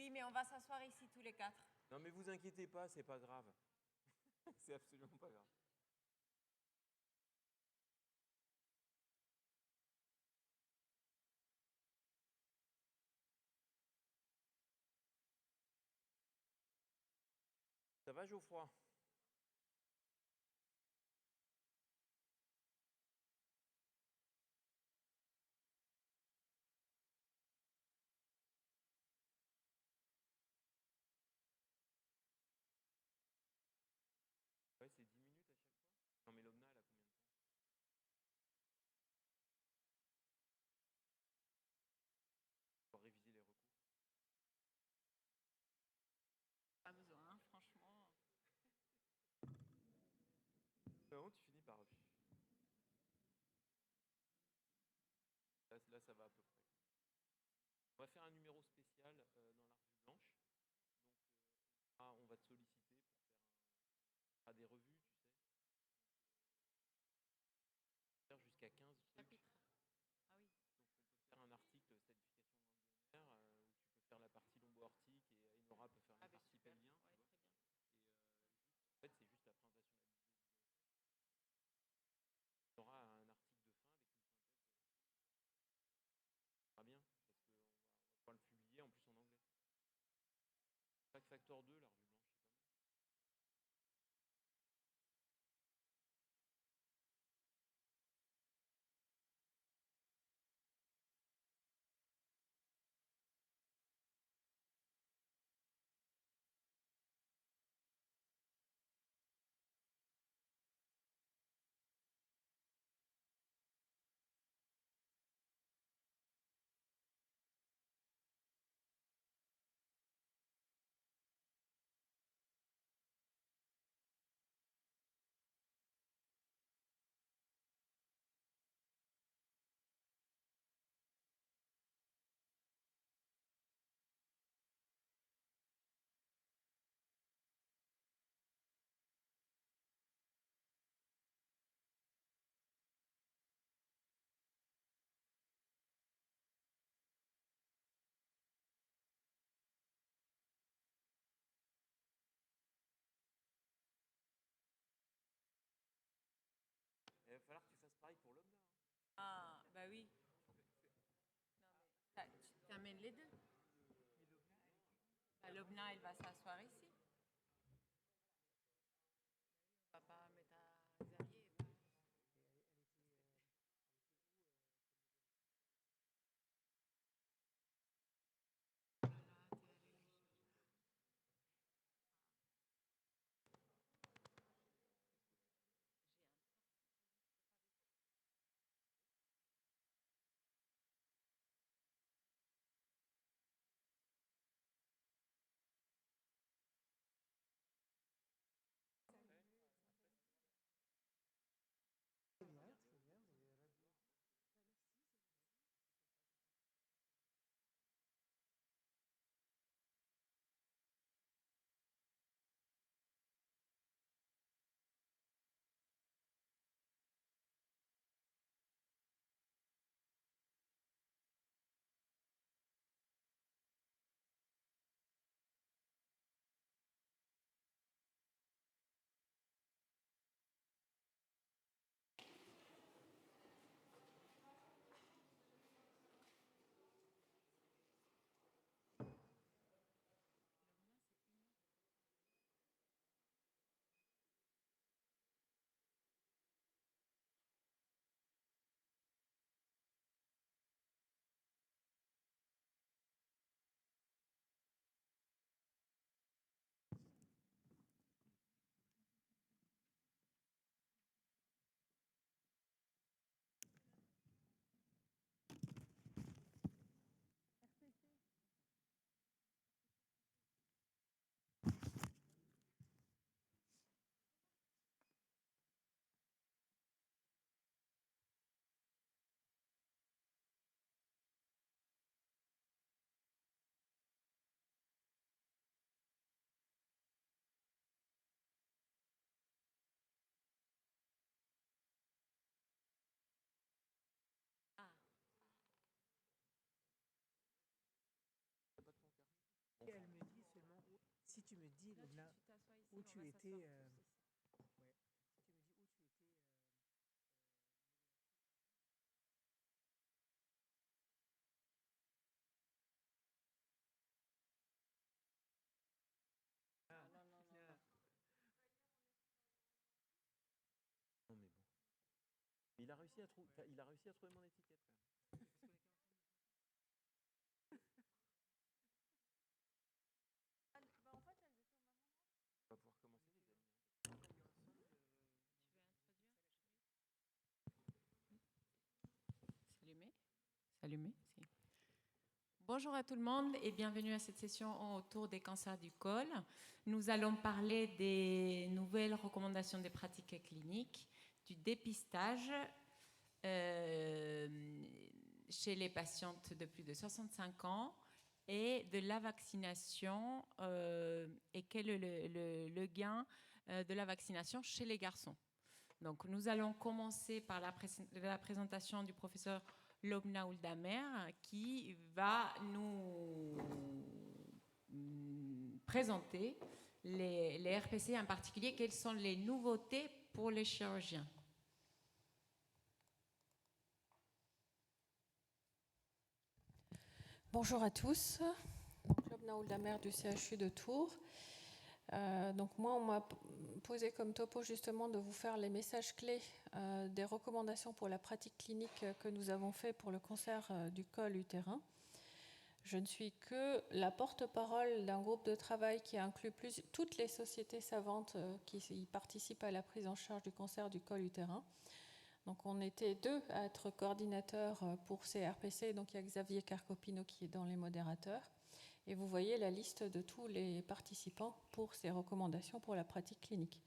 Oui, mais on va s'asseoir ici tous les quatre. Non, mais vous inquiétez pas, c'est pas grave. C'est absolument pas grave. Ça va, Geoffroy? Ouais, c'est 10 minutes à chaque fois. Non, mais Lobna, elle a combien de temps? Pour réviser les recours. Pas besoin, hein, franchement. Non, tu finis par. Là, ça va à peu près. On va faire un numéro spécial dans la revue blanche. Donc, on va te solliciter pour faire on fera des revues, tu sais. Donc, faire jusqu'à 15 trucs. Chapitre. Ah oui. Donc, on peut faire un article stadification ganglionnaire où tu peux faire la partie lombo-aortique et Enora peut faire la partie pelvien. Ouais, Tu vois. très bien. Et en fait, c'est juste la présentation de la vidéo que vous avez faite. On aura un article de fin avec une synthèse des recours. Ça sera bien, parce qu'on va pouvoir le publier en plus en anglais. Fac Factor 2, la revue blanche, c'est pas mal. Il va falloir que tu fasses pareil pour Lobna. Hein. Ah, bah oui. Non, mais tu amènes les deux. Bah, Lobna, elle va s'asseoir ici. On va pas mettre à Xavier. tu là, t'assois ici, où on tu va étais, s'asseoir tous ici. ouais. Tu me dis où tu étais. Ah, non, non, non, non. Non, mais bon. Il a réussi à trouver. Il a réussi à trouver mon étiquette quand même. Ah, bah, en fait, elles étaient au même endroit. On va pouvoir commencer les amis. Tu veux introduire? C'est allumé? C'est allumé? Si. Bonjour à tout le monde et bienvenue à cette session autour des cancers du col. Nous allons parler des nouvelles recommandations des pratiques cliniques, du dépistage chez les patientes de plus de 65 ans et de la vaccination et quel est le gain de la vaccination chez les garçons. Donc, nous allons commencer par la présentation du professeur Lobna Ouldamer qui va nous présenter les RPC en particulier, quelles sont les nouveautés pour les chirurgiens. Bonjour à tous, Lobna Ouldamer du CHU de Tours. Donc moi, on m'a posé comme topo justement de vous faire les messages clés des recommandations pour la pratique clinique que nous avons fait pour le cancer du col utérin. Je ne suis que la porte-parole d'un groupe de travail qui inclut toutes les sociétés savantes qui y participent à la prise en charge du cancer du col utérin. Donc on était 2 à être coordinateurs pour ces RPC, donc il y a Xavier Carcopino qui est dans les modérateurs. Et vous voyez la liste de tous les participants pour ces recommandations pour la pratique clinique.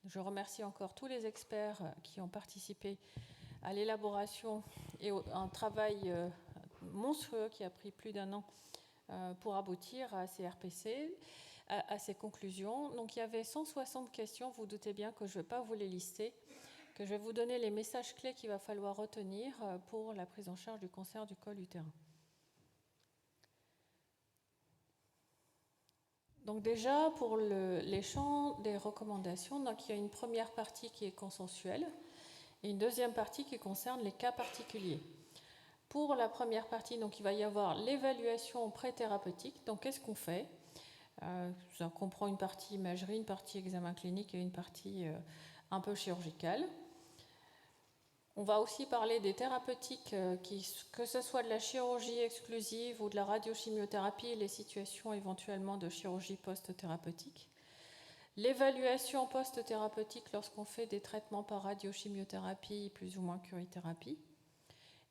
Je remercie encore tous les experts qui ont participé à l'élaboration et un travail monstrueux qui a pris plus d'1 an pour aboutir à ces RPC, à ces conclusions. Donc il y avait 160 questions, vous doutez bien que je ne vais pas vous les lister, que je vais vous donner les messages clés qu'il va falloir retenir pour la prise en charge du cancer du col utérin. Donc déjà, pour les champs des recommandations, donc il y a une première partie qui est consensuelle et une deuxième partie qui concerne les cas particuliers. Pour la première partie, donc, il va y avoir l'évaluation pré-thérapeutique. Donc qu'est-ce qu'on fait ? Ça comprend une partie imagerie, une partie examen clinique et une partie un peu chirurgicale. On va aussi parler des thérapeutiques, que ce soit de la chirurgie exclusive ou de la radiochimiothérapie, les situations éventuellement de chirurgie post-thérapeutique. L'évaluation post-thérapeutique lorsqu'on fait des traitements par radiochimiothérapie, plus ou moins curithérapie.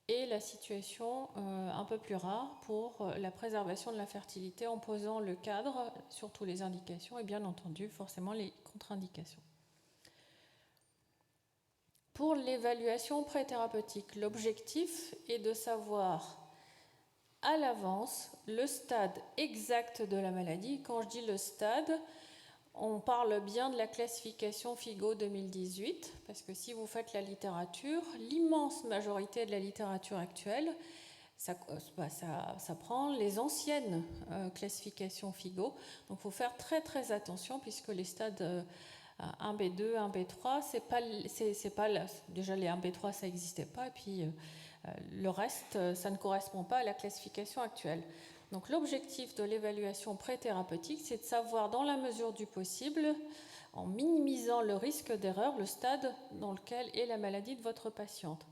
Et la situation un peu plus rare pour la préservation de la fertilité en posant le cadre sur toutes les indications et bien entendu forcément les contre-indications. Pour l'évaluation pré-thérapeutique, l'objectif est de savoir à l'avance le stade exact de la maladie. Quand je dis le stade, on parle bien de la classification FIGO 2018, parce que si vous faites la littérature, l'immense majorité de la littérature actuelle, ça prend les anciennes classifications FIGO. Donc il faut faire très très attention, puisque les stades 1B2, 1B3, c'est pas déjà les 1B3 ça n'existait pas, et puis le reste ça ne correspond pas à la classification actuelle. Donc l'objectif de l'évaluation pré-thérapeutique, c'est de savoir dans la mesure du possible, en minimisant le risque d'erreur, le stade dans lequel est la maladie de votre patiente.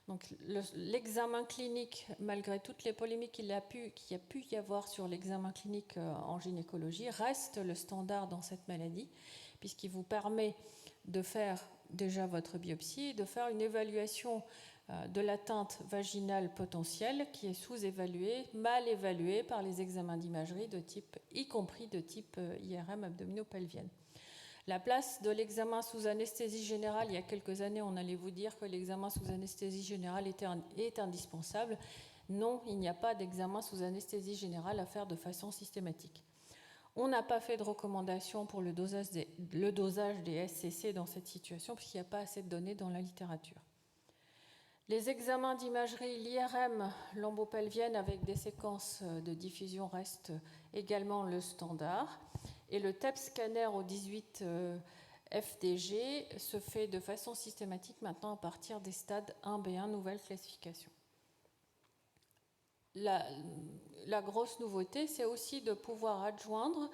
Donc l'examen clinique, malgré toutes les polémiques qu'il y a pu y avoir sur l'examen clinique en gynécologie, reste le standard dans cette maladie, puisqu'il vous permet de faire déjà votre biopsie, de faire une évaluation de l'atteinte vaginale potentielle qui est sous-évaluée, mal évaluée par les examens d'imagerie de type, y compris de type IRM abdominopelvienne. La place de l'examen sous anesthésie générale, il y a quelques années, on allait vous dire que l'examen sous anesthésie générale est indispensable. Non, il n'y a pas d'examen sous anesthésie générale à faire de façon systématique. On n'a pas fait de recommandation pour le dosage des SCC dans cette situation, puisqu'il n'y a pas assez de données dans la littérature. Les examens d'imagerie, l'IRM lombopelvienne avec des séquences de diffusion restent également le standard. Et le TEP scanner au 18 FDG se fait de façon systématique maintenant à partir des stades 1B1, nouvelle classification. La grosse nouveauté, c'est aussi de pouvoir adjoindre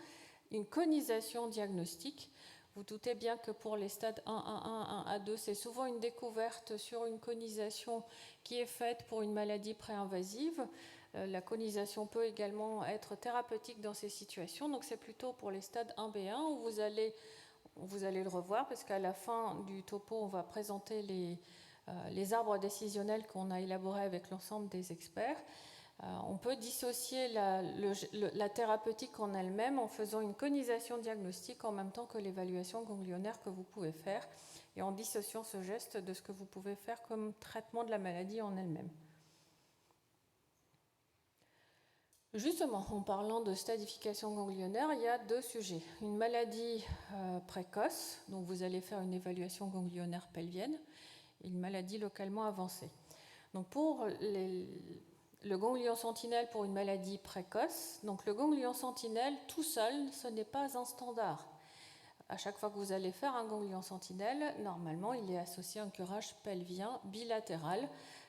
une conisation diagnostique. Vous doutez bien que pour les stades 1A1, 1A2, c'est souvent une découverte sur une conisation qui est faite pour une maladie préinvasive. La conisation peut également être thérapeutique dans ces situations. Donc c'est plutôt pour les stades 1B1 où vous allez le revoir parce qu'à la fin du topo, on va présenter les arbres décisionnels qu'on a élaborés avec l'ensemble des experts. On peut dissocier la thérapeutique en elle-même en faisant une conisation diagnostique en même temps que l'évaluation ganglionnaire que vous pouvez faire et en dissociant ce geste de ce que vous pouvez faire comme traitement de la maladie en elle-même. Justement, en parlant de stadification ganglionnaire, il y a deux sujets. Une maladie précoce, dont vous allez faire une évaluation ganglionnaire pelvienne, et une maladie localement avancée. Donc pour le ganglion sentinelle pour une maladie précoce, donc le ganglion sentinelle tout seul, ce n'est pas un standard. À chaque fois que vous allez faire un ganglion sentinelle, normalement, il est associé à un curage pelvien bilatéral.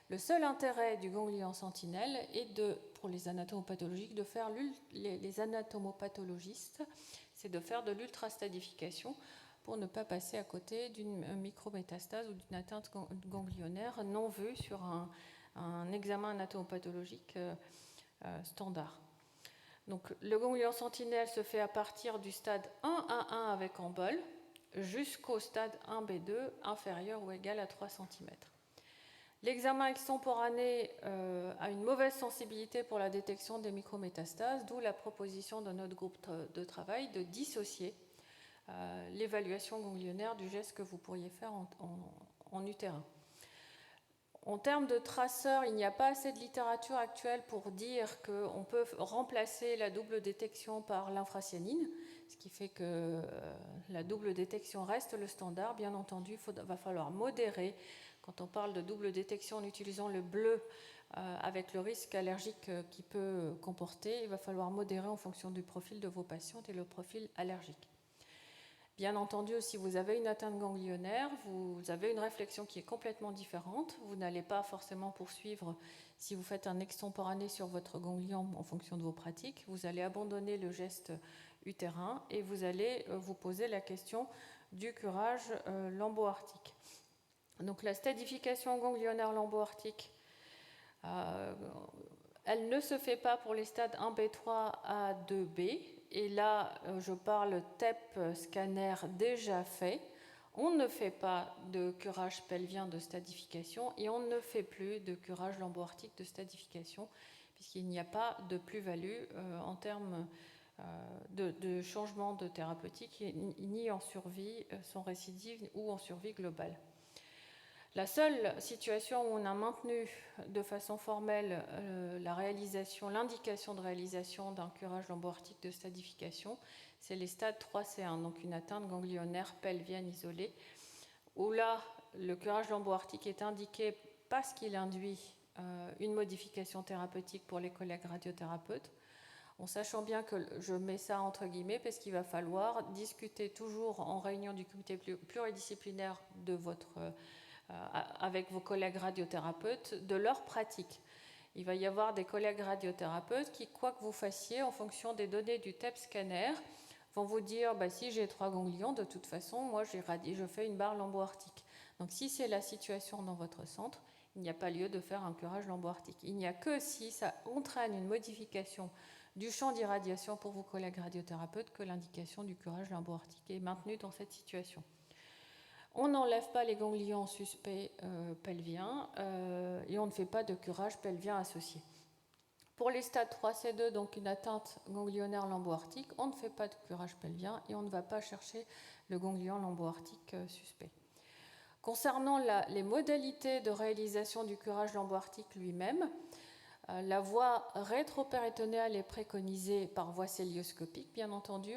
Le seul intérêt du ganglion sentinelle est pour les anatomopathologiques, de faire les anatomopathologistes, c'est de faire de l'ultrastadification pour ne pas passer à côté d'une micrométastase ou d'une atteinte ganglionnaire non vue sur un examen anatomopathologique standard. Donc, le ganglion sentinelle se fait à partir du stade 1A1 avec embol jusqu'au stade 1B2 inférieur ou égal à 3 cm. L'examen extemporané a une mauvaise sensibilité pour la détection des micrométastases, d'où la proposition de notre groupe de travail de dissocier l'évaluation ganglionnaire du geste que vous pourriez faire en utérin. En termes de traceurs, il n'y a pas assez de littérature actuelle pour dire qu'on peut remplacer la double détection par l'infracyanine, ce qui fait que la double détection reste le standard. Bien entendu, il va falloir modérer. Quand on parle de double détection en utilisant le bleu avec le risque allergique qu'il peut comporter, il va falloir modérer en fonction du profil de vos patientes et le profil allergique. Bien entendu, si vous avez une atteinte ganglionnaire, vous avez une réflexion qui est complètement différente. Vous n'allez pas forcément poursuivre si vous faites un extemporané sur votre ganglion en fonction de vos pratiques. Vous allez abandonner le geste utérin et vous allez vous poser la question du curage lambo-arctique. Donc la stadification ganglionnaire lambo-arctique, elle ne se fait pas pour les stades 1B3 à 2B. Et là, je parle TEP scanner déjà fait. On ne fait pas de curage pelvien de stadification et on ne fait plus de curage lambo-arctique de stadification puisqu'il n'y a pas de plus-value en termes de changement de thérapeutique ni en survie sans récidive ou en survie globale. La seule situation où on a maintenu de façon formelle l'indication de réalisation d'un curage lambo-arctique de stadification, c'est les stades 3C1, donc une atteinte ganglionnaire pelvienne isolée, où là, le curage lambo-arctique est indiqué parce qu'il induit une modification thérapeutique pour les collègues radiothérapeutes, en sachant bien que je mets ça entre guillemets parce qu'il va falloir discuter toujours en réunion du comité pluridisciplinaire de avec vos collègues radiothérapeutes de leur pratique. Il va y avoir des collègues radiothérapeutes qui, quoi que vous fassiez, en fonction des données du TEP scanner, vont vous dire si j'ai 3 ganglions, de toute façon, moi je fais une barre lambo-arctique. Donc si c'est la situation dans votre centre, il n'y a pas lieu de faire un curage lambo-arctique. Il n'y a que si ça entraîne une modification du champ d'irradiation pour vos collègues radiothérapeutes que l'indication du curage lambo-arctique est maintenue dans cette situation. On n'enlève pas les ganglions suspects pelviens et on ne fait pas de curage pelvien associé. Pour les stades 3C2, donc une atteinte ganglionnaire lambo-arctique, on ne fait pas de curage pelvien et on ne va pas chercher le ganglion lambo-arctique suspect. Concernant les modalités de réalisation du curage lambo-arctique lui-même, la voie rétropéritonéale est préconisée par voie célioscopique, bien entendu,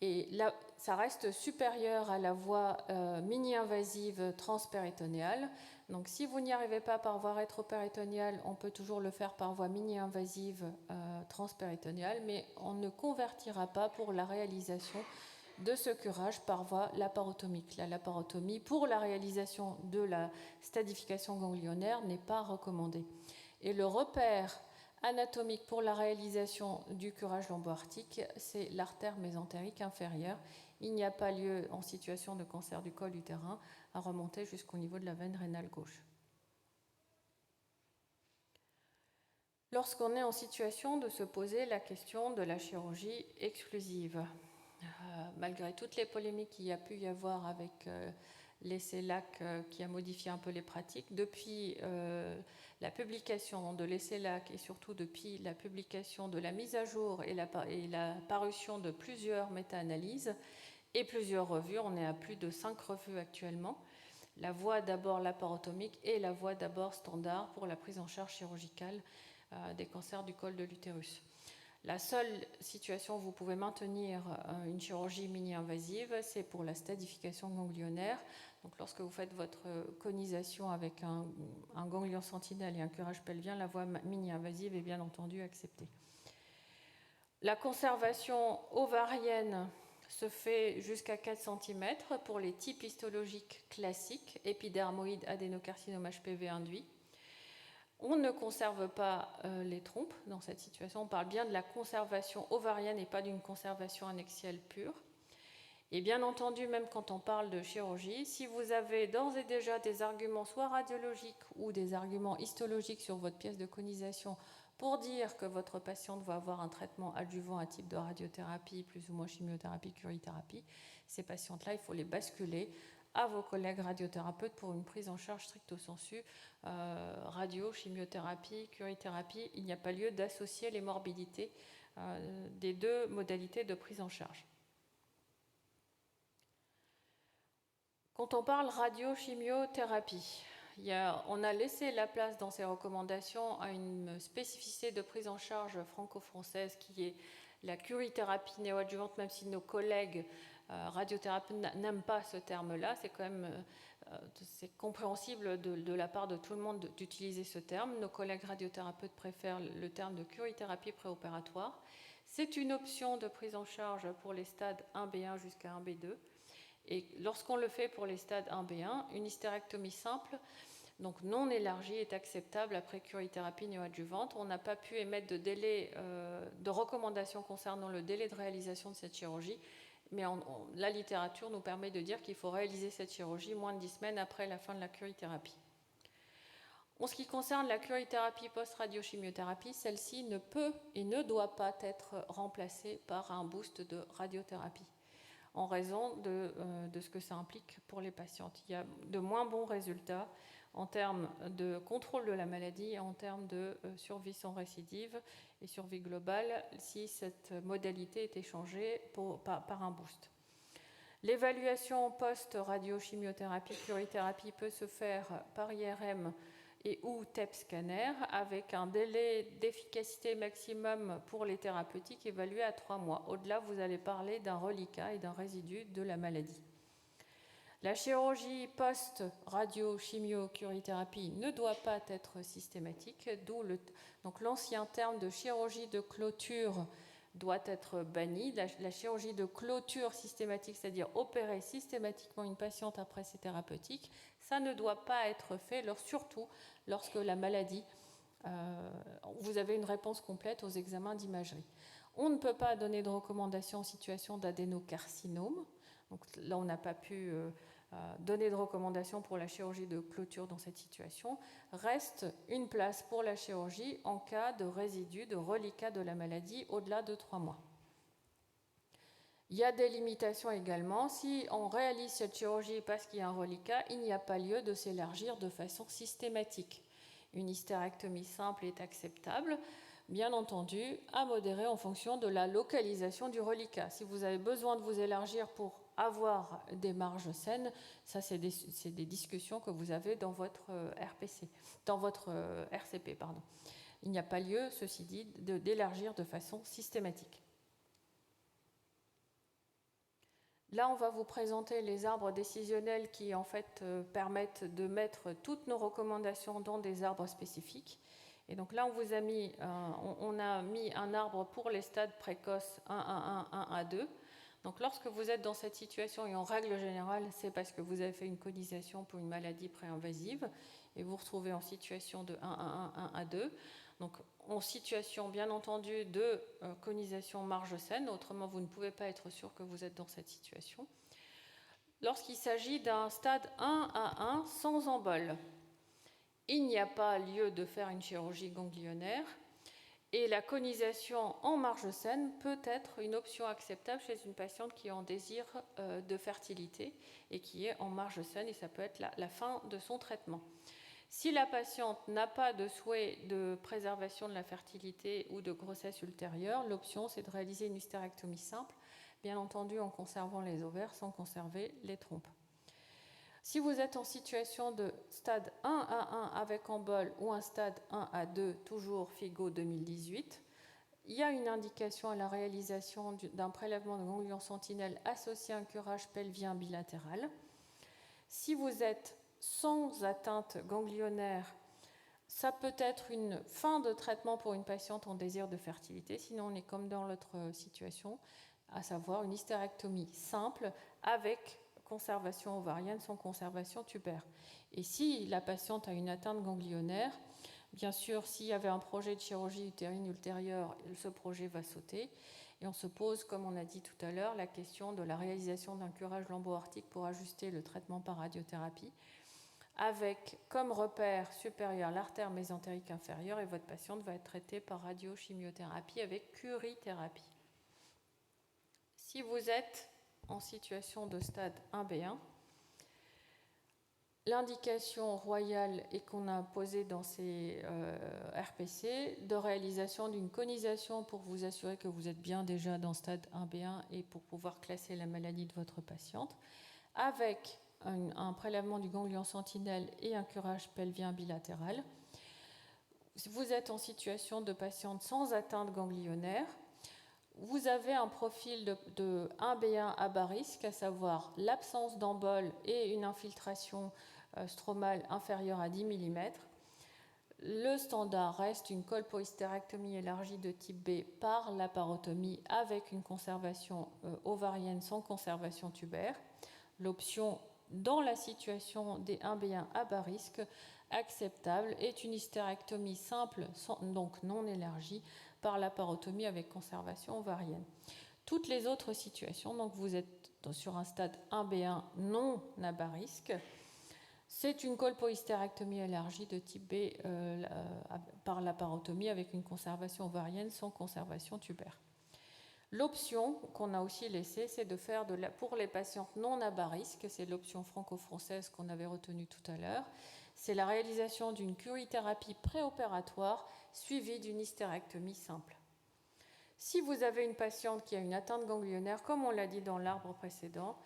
Et là, ça reste supérieur à la voie mini-invasive transpéritonéale. Donc si vous n'y arrivez pas par voie rétropéritonéale, on peut toujours le faire par voie mini-invasive transpéritonéale, mais on ne convertira pas pour la réalisation de ce curage par voie laparotomique. La laparotomie pour la réalisation de la stadification ganglionnaire n'est pas recommandée. Et le repère anatomique pour la réalisation du curage lomboartique, c'est l'artère mésentérique inférieure. Il n'y a pas lieu, en situation de cancer du col utérin, à remonter jusqu'au niveau de la veine rénale gauche. Lorsqu'on est en situation de se poser la question de la chirurgie exclusive, malgré toutes les polémiques qu'il y a pu y avoir avec l'essai LAC qui a modifié un peu les pratiques, depuis la publication de l'essai LAC et surtout depuis la publication de la mise à jour et la parution de plusieurs méta-analyses et plusieurs revues, on est à plus de 5 revues actuellement, la voie d'abord laparotomique et la voie d'abord standard pour la prise en charge chirurgicale des cancers du col de l'utérus. La seule situation où vous pouvez maintenir une chirurgie mini-invasive, c'est pour la stadification ganglionnaire. Donc, lorsque vous faites votre conisation avec un ganglion sentinelle et un curage pelvien, la voie mini-invasive est bien entendu acceptée. La conservation ovarienne se fait jusqu'à 4 cm pour les types histologiques classiques, épidermoïde, adénocarcinome HPV induit. On ne conserve pas les trompes dans cette situation. On parle bien de la conservation ovarienne et pas d'une conservation annexielle pure. Et bien entendu, même quand on parle de chirurgie, si vous avez d'ores et déjà des arguments soit radiologiques ou des arguments histologiques sur votre pièce de conisation pour dire que votre patiente va avoir un traitement adjuvant à type de radiothérapie, plus ou moins chimiothérapie, curithérapie, ces patientes-là, il faut les basculer à vos collègues radiothérapeutes pour une prise en charge stricto sensu, radio, chimiothérapie, curithérapie. Il n'y a pas lieu d'associer les morbidités des deux modalités de prise en charge. Quand on parle radio-chimiothérapie, on a laissé la place dans ces recommandations à une spécificité de prise en charge franco-française qui est la curithérapie néoadjuvante, même si nos collègues radiothérapeutes n'aiment pas ce terme-là. C'est quand même c'est compréhensible de la part de tout le monde d'utiliser ce terme. Nos collègues radiothérapeutes préfèrent le terme de curithérapie préopératoire. C'est une option de prise en charge pour les stades 1B1 jusqu'à 1B2. Et lorsqu'on le fait pour les stades 1B1, une hystérectomie simple, donc non élargie, est acceptable après curithérapie néoadjuvante. On n'a pas pu émettre de délai de recommandation concernant le délai de réalisation de cette chirurgie, mais la littérature nous permet de dire qu'il faut réaliser cette chirurgie moins de 10 semaines après la fin de la curithérapie. En ce qui concerne la curithérapie post-radiochimiothérapie, celle-ci ne peut et ne doit pas être remplacée par un boost de radiothérapie, en raison de ce que ça implique pour les patientes. Il y a de moins bons résultats en termes de contrôle de la maladie et en termes de survie sans récidive et survie globale si cette modalité est échangée par un boost. L'évaluation post-radiochimiothérapie, curithérapie peut se faire par IRM et ou TEP scanner avec un délai d'efficacité maximum pour les thérapeutiques évalué à 3 mois. Au-delà, vous allez parler d'un reliquat et d'un résidu de la maladie. La chirurgie post-radio-chimio-curithérapie ne doit pas être systématique, d'où l'ancien terme de chirurgie de clôture doit être banni. La chirurgie de clôture systématique, c'est-à-dire opérer systématiquement une patiente après ses thérapeutiques, ça ne doit pas être fait, surtout lorsque la maladie, vous avez une réponse complète aux examens d'imagerie. On ne peut pas donner de recommandations en situation d'adénocarcinome. Donc là, on n'a pas pu donner de recommandations pour la chirurgie de clôture dans cette situation. Reste une place pour la chirurgie en cas de résidu, de reliquat de la maladie au-delà de 3 mois. Il y a des limitations également. Si on réalise cette chirurgie parce qu'il y a un reliquat, il n'y a pas lieu de s'élargir de façon systématique. Une hystérectomie simple est acceptable, bien entendu, à modérer en fonction de la localisation du reliquat. Si vous avez besoin de vous élargir pour avoir des marges saines, ça c'est des discussions que vous avez dans votre RCP. Il n'y a pas lieu, ceci dit, d'élargir de façon systématique. Là, on va vous présenter les arbres décisionnels qui, en fait, permettent de mettre toutes nos recommandations dans des arbres spécifiques. Et donc là, on a mis un arbre pour les stades précoces 1A1, 1A2. Donc lorsque vous êtes dans cette situation, et en règle générale, c'est parce que vous avez fait une conisation pour une maladie préinvasive, et vous vous retrouvez en situation de 1A1, 1A2. Donc en situation, bien entendu, de conisation marge saine, autrement vous ne pouvez pas être sûr que vous êtes dans cette situation. Lorsqu'il s'agit d'un stade 1A1 sans embol, il n'y a pas lieu de faire une chirurgie ganglionnaire et la conisation en marge saine peut être une option acceptable chez une patiente qui est en désir de fertilité et qui est en marge saine, et ça peut être la fin de son traitement. Si la patiente n'a pas de souhait de préservation de la fertilité ou de grossesse ultérieure, l'option c'est de réaliser une hystérectomie simple, bien entendu en conservant les ovaires sans conserver les trompes. Si vous êtes en situation de stade 1A1 avec embol ou un stade 1A2, toujours FIGO 2018, il y a une indication à la réalisation d'un prélèvement de ganglion sentinelle associé à un curage pelvien bilatéral. Si vous êtes sans atteinte ganglionnaire, ça peut être une fin de traitement pour une patiente en désir de fertilité, sinon on est comme dans l'autre situation, à savoir une hystérectomie simple avec conservation ovarienne sans conservation tubaire. Et si la patiente a une atteinte ganglionnaire, bien sûr, s'il y avait un projet de chirurgie utérine ultérieure, ce projet va sauter. Et on se pose, comme on a dit tout à l'heure, la question de la réalisation d'un curage lambo-aortique pour ajuster le traitement par radiothérapie, avec comme repère supérieur l'artère mésentérique inférieure, et votre patiente va être traitée par radiochimiothérapie avec curithérapie. Si vous êtes en situation de stade 1B1, l'indication royale et qu'on a posée dans ces RPC de réalisation d'une conisation pour vous assurer que vous êtes bien déjà dans stade 1B1 et pour pouvoir classer la maladie de votre patiente, avec un prélèvement du ganglion sentinelle et un curage pelvien bilatéral. Vous êtes en situation de patiente sans atteinte ganglionnaire. Vous avez un profil de 1B1 à bas risque, à savoir l'absence d'embol et une infiltration stromale inférieure à 10 mm. Le standard reste une colpohystérectomie élargie de type B par laparotomie avec une conservation ovarienne sans conservation tubaire. L'option dans la situation des 1B1 à bas risque acceptable est une hystérectomie simple, donc non élargie, par laparotomie avec conservation ovarienne. Toutes les autres situations, donc vous êtes sur un stade 1B1 non à bas risque, c'est une colpohystérectomie élargie de type B par laparotomie avec une conservation ovarienne sans conservation tubaire. L'option qu'on a aussi laissée, c'est de faire pour les patientes non à bas risque, c'est l'option franco-française qu'on avait retenue tout à l'heure, c'est la réalisation d'une curithérapie préopératoire suivie d'une hystérectomie simple. Si vous avez une patiente qui a une atteinte ganglionnaire, comme on l'a dit dans l'arbre précédent,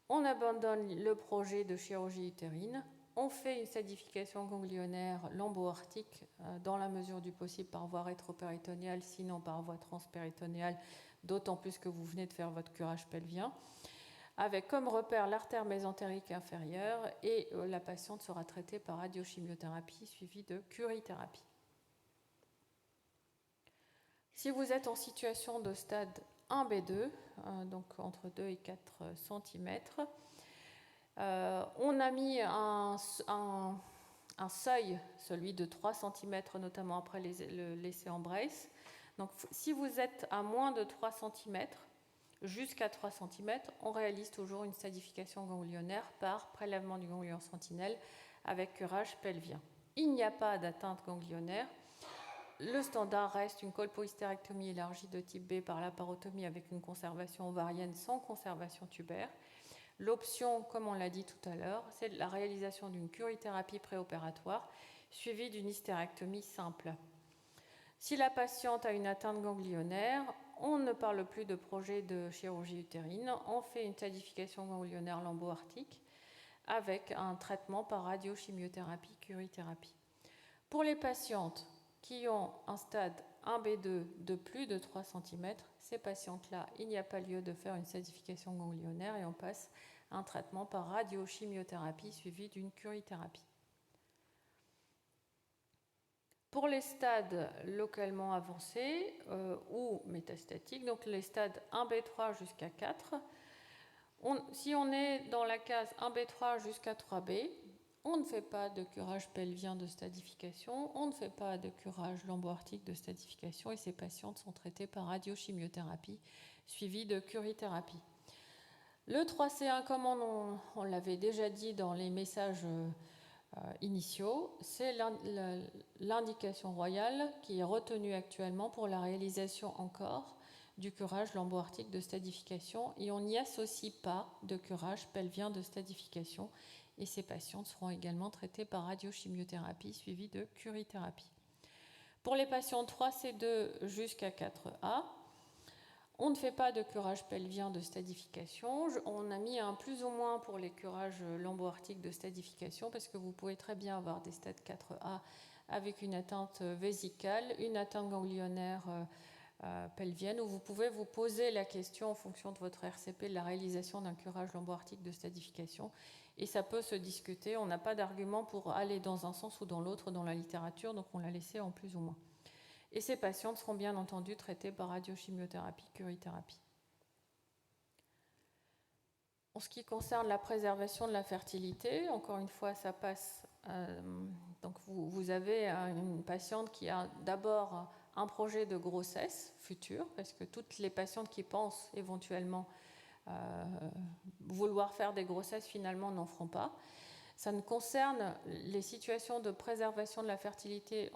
on abandonne le projet de chirurgie utérine, on fait une sadification ganglionnaire lambo-aortique dans la mesure du possible par voie rétropéritonéale, sinon par voie transpéritonéale, d'autant plus que vous venez de faire votre curage pelvien, avec comme repère l'artère mésentérique inférieure, et la patiente sera traitée par radiochimiothérapie suivie de curithérapie. Si vous êtes en situation de stade 1B2, donc entre 2 et 4 cm, on a mis un seuil, celui de 3 cm, notamment après l'essai en brace. Donc, si vous êtes à moins de 3 cm, jusqu'à 3 cm, on réalise toujours une stadification ganglionnaire par prélèvement du ganglion sentinelle avec curage pelvien. Il n'y a pas d'atteinte ganglionnaire. Le standard reste une colpohystérectomie élargie de type B par laparotomie avec une conservation ovarienne sans conservation tubaire. L'option, comme on l'a dit tout à l'heure, c'est la réalisation d'une curithérapie préopératoire suivie d'une hystérectomie simple. Si la patiente a une atteinte ganglionnaire, on ne parle plus de projet de chirurgie utérine, on fait une stadification ganglionnaire lambo-aortique avec un traitement par radiochimiothérapie, curithérapie. Pour les patientes qui ont un stade un B2 de plus de 3 cm, ces patientes-là, il n'y a pas lieu de faire une stadification ganglionnaire et on passe à un traitement par radiochimiothérapie suivi d'une curithérapie. Pour les stades localement avancés ou métastatiques, donc les stades 1B3 jusqu'à 4, si on est dans la case 1B3 jusqu'à 3B, on ne fait pas de curage pelvien de stadification, on ne fait pas de curage lombo-aortique de stadification et ces patientes sont traitées par radiochimiothérapie suivie de curithérapie. Le 3C1, comme on l'avait déjà dit dans les messages initiaux, c'est l'indication royale qui est retenue actuellement pour la réalisation encore du curage lombo-aortique de stadification et on n'y associe pas de curage pelvien de stadification et ces patientes seront également traitées par radiochimiothérapie suivie de curithérapie. Pour les patients 3C2 jusqu'à 4A, on ne fait pas de curage pelvien de stadification. On a mis un plus ou moins pour les curages lombo-aortiques de stadification parce que vous pouvez très bien avoir des stades 4A avec une atteinte vésicale, une atteinte ganglionnaire pelvienne, où vous pouvez vous poser la question en fonction de votre RCP de la réalisation d'un curage lombo-aortique de stadification. Et ça peut se discuter. On n'a pas d'argument pour aller dans un sens ou dans l'autre dans la littérature, donc on l'a laissé en plus ou moins. Et ces patientes seront bien entendu traitées par radiochimiothérapie, curithérapie. En ce qui concerne la préservation de la fertilité, encore une fois, ça passe. Donc vous avez une patiente qui a d'abord un projet de grossesse future, parce que toutes les patientes qui pensent éventuellement vouloir faire des grossesses finalement n'en feront pas. Ça ne concerne les situations de préservation de la fertilité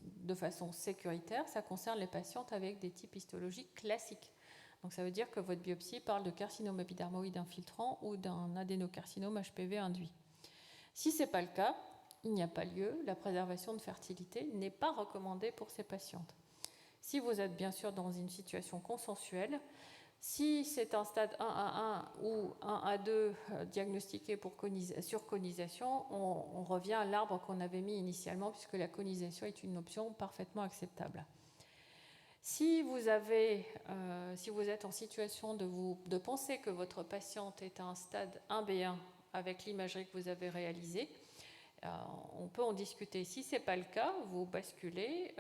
de façon sécuritaire, ça concerne les patientes avec des types histologiques classiques. Donc ça veut dire que votre biopsie parle de carcinome épidermoïde infiltrant ou d'un adénocarcinome HPV induit. Si ce n'est pas le cas, il n'y a pas lieu, la préservation de fertilité n'est pas recommandée pour ces patientes. Si vous êtes bien sûr dans une situation consensuelle, si c'est un stade 1A1 ou 1A2 diagnostiqué sur conisation, on revient à l'arbre qu'on avait mis initialement puisque la conisation est une option parfaitement acceptable. Si vous êtes en situation de penser que votre patiente est à un stade 1B1 avec l'imagerie que vous avez réalisée, on peut en discuter. Si ce n'est pas le cas, vous basculez.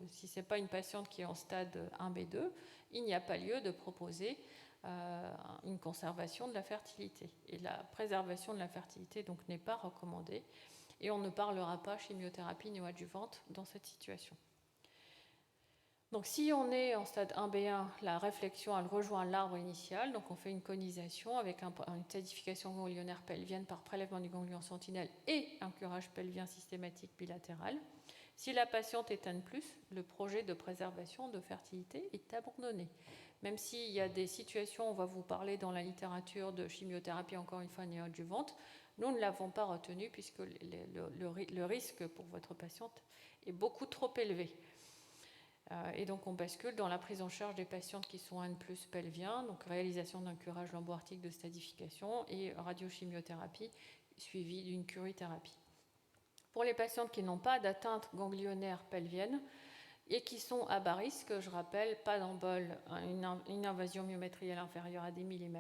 Si ce n'est pas une patiente qui est en stade 1B2, il n'y a pas lieu de proposer une conservation de la fertilité. Et la préservation de la fertilité donc n'est pas recommandée. Et on ne parlera pas chimiothérapie néoadjuvante dans cette situation. Donc si on est en stade 1B1, la réflexion elle rejoint l'arbre initial, donc on fait une conisation avec une stadification ganglionnaire pelvienne par prélèvement du ganglion sentinelle et un curage pelvien systématique bilatéral. Si la patiente est N+, le projet de préservation de fertilité est abandonné. Même s'il y a des situations, on va vous parler dans la littérature de chimiothérapie, encore une fois néoadjuvante, nous ne l'avons pas retenu puisque le risque pour votre patiente est beaucoup trop élevé. Et donc on bascule dans la prise en charge des patientes qui sont N+ pelvien, donc réalisation d'un curage lombo-aortique de stadification et radiochimiothérapie suivie d'une curithérapie. Pour les patientes qui n'ont pas d'atteinte ganglionnaire pelvienne et qui sont à bas risque, je rappelle, pas d'embole, une invasion myométrielle inférieure à 10 mm,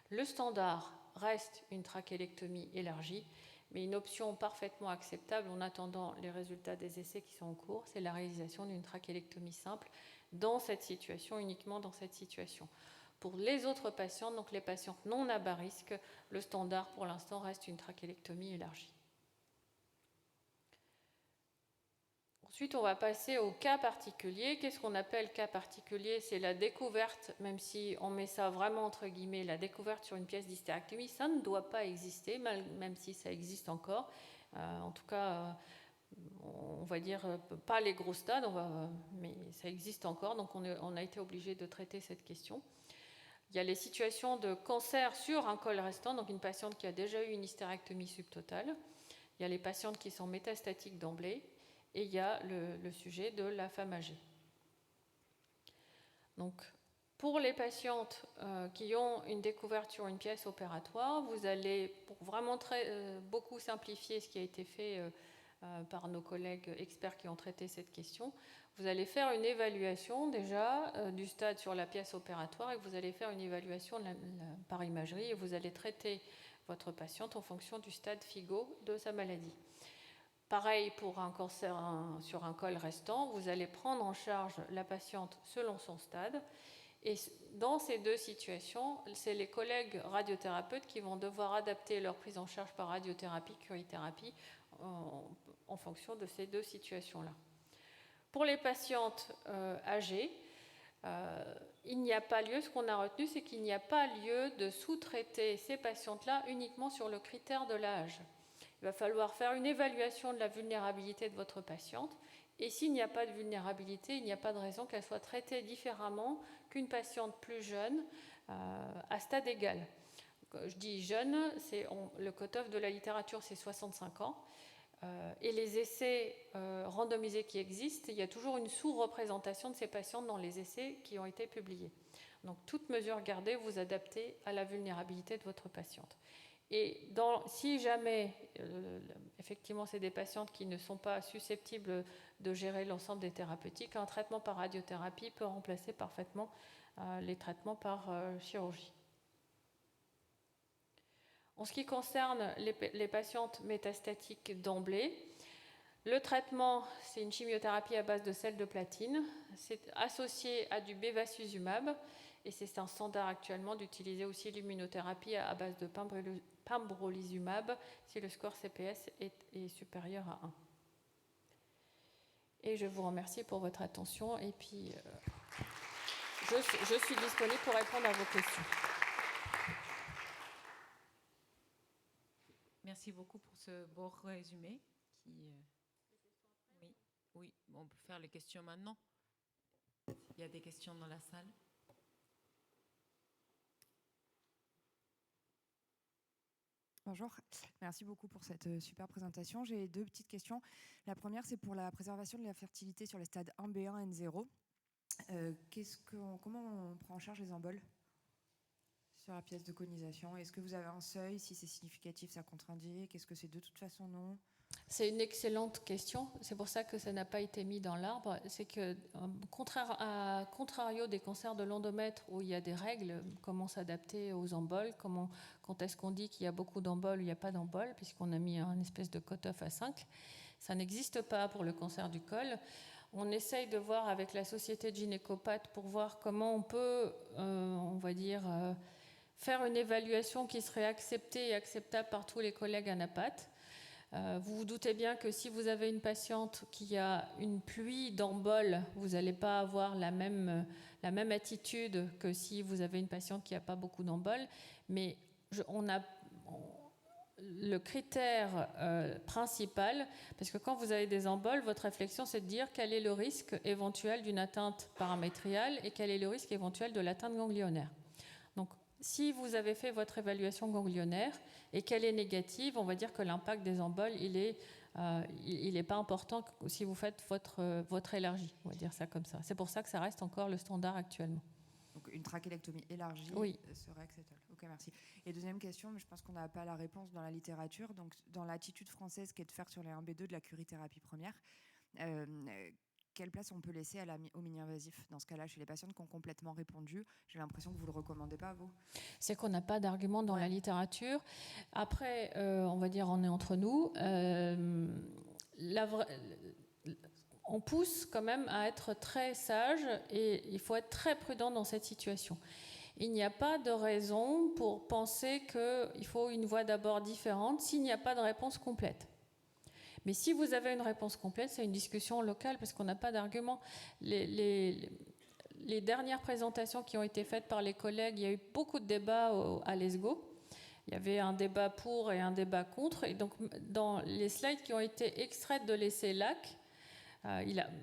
le standard reste une trachélectomie élargie, mais une option parfaitement acceptable en attendant les résultats des essais qui sont en cours, c'est la réalisation d'une trachélectomie simple dans cette situation, uniquement dans cette situation. Pour les autres patientes, donc les patientes non à bas risque, le standard pour l'instant reste une trachélectomie élargie. Ensuite, on va passer au cas particulier. Qu'est-ce qu'on appelle cas particulier? C'est la découverte, même si on met ça vraiment entre guillemets, la découverte sur une pièce d'hystérectomie, ça ne doit pas exister, même si ça existe encore. En tout cas, on va dire pas les gros stades, mais ça existe encore, donc on a été obligé de traiter cette question. Il y a les situations de cancer sur un col restant, donc une patiente qui a déjà eu une hystérectomie subtotale. Il y a les patientes qui sont métastatiques d'emblée. Et il y a le sujet de la femme âgée. Donc, pour les patientes qui ont une découverte sur une pièce opératoire, vous allez, pour vraiment beaucoup simplifier ce qui a été fait par nos collègues experts qui ont traité cette question. Vous allez faire une évaluation déjà du stade sur la pièce opératoire et vous allez faire une évaluation par imagerie et vous allez traiter votre patiente en fonction du stade FIGO de sa maladie. Pareil pour un cancer sur un col restant, vous allez prendre en charge la patiente selon son stade. Et dans ces deux situations, c'est les collègues radiothérapeutes qui vont devoir adapter leur prise en charge par radiothérapie, curithérapie, en fonction de ces deux situations-là. Pour les patientes âgées, il n'y a pas lieu, ce qu'on a retenu, c'est qu'il n'y a pas lieu de sous-traiter ces patientes-là uniquement sur le critère de l'âge. Il va falloir faire une évaluation de la vulnérabilité de votre patiente. Et s'il n'y a pas de vulnérabilité, il n'y a pas de raison qu'elle soit traitée différemment qu'une patiente plus jeune à stade égal. Je dis jeune, le cut-off de la littérature, c'est 65 ans. Et les essais randomisés qui existent, il y a toujours une sous-représentation de ces patientes dans les essais qui ont été publiés. Donc, toute mesure gardée, vous adaptez à la vulnérabilité de votre patiente. Et si jamais, effectivement, c'est des patientes qui ne sont pas susceptibles de gérer l'ensemble des thérapeutiques, un traitement par radiothérapie peut remplacer parfaitement les traitements par chirurgie. En ce qui concerne les patientes métastatiques d'emblée, le traitement, c'est une chimiothérapie à base de sel de platine. C'est associé à du bevacizumab et c'est un standard actuellement d'utiliser aussi l'immunothérapie à base de pembrolizumab si le score CPS est supérieur à 1. Et je vous remercie pour votre attention et puis je suis disponible pour répondre à vos questions. Merci beaucoup pour ce beau résumé. Oui, on peut faire les questions maintenant. Il y a des questions dans la salle. Bonjour, merci beaucoup pour cette super présentation. J'ai deux petites questions. La première, c'est pour la préservation de la fertilité sur les stades 1B1, N0. Comment on prend en charge les emboles sur la pièce de conisation? Est-ce que vous avez un seuil? Si c'est significatif, ça contre-indique. Est-ce que c'est de toute façon non? C'est une excellente question. C'est pour ça que ça n'a pas été mis dans l'arbre. C'est que, contrario des cancers de l'endomètre où il y a des règles, comment s'adapter aux emboles, quand est-ce qu'on dit qu'il y a beaucoup d'emboles ou il n'y a pas d'emboles, puisqu'on a mis un espèce de cut-off à 5. Ça n'existe pas pour le cancer du col. On essaye de voir avec la société de gynécopathes pour voir comment on peut, faire une évaluation qui serait acceptée et acceptable par tous les collègues anapathes. Vous vous doutez bien que si vous avez une patiente qui a une pluie d'emboles, vous n'allez pas avoir la même attitude que si vous avez une patiente qui n'a pas beaucoup d'emboles. Mais le critère principal, parce que quand vous avez des emboles, votre réflexion, c'est de dire quel est le risque éventuel d'une atteinte paramétriale et quel est le risque éventuel de l'atteinte ganglionnaire. Donc, si vous avez fait votre évaluation ganglionnaire et qu'elle est négative, on va dire que l'impact des emboles, il est pas important si vous faites votre élargie, on va dire ça comme ça. C'est pour ça que ça reste encore le standard actuellement. Donc une trachélectomie élargie serait acceptable. Ok, merci. Et deuxième question, mais je pense qu'on n'a pas la réponse dans la littérature. Donc dans l'attitude française qui est de faire sur les 1B2 de la curithérapie première, quelle place on peut laisser au mini-invasif dans ce cas-là chez les patientes qui ont complètement répondu? J'ai l'impression que vous ne le recommandez pas, vous. C'est qu'on n'a pas d'argument dans la littérature. Après, on va dire, on est entre nous. On pousse quand même à être très sage et il faut être très prudent dans cette situation. Il n'y a pas de raison pour penser qu'il faut une voie d'abord différente s'il n'y a pas de réponse complète. Mais si vous avez une réponse complète, c'est une discussion locale parce qu'on n'a pas d'argument. Les dernières présentations qui ont été faites par les collègues, il y a eu beaucoup de débats à l'ESGO. Il y avait un débat pour et un débat contre. Et donc, dans les slides qui ont été extraites de l'essai LAC,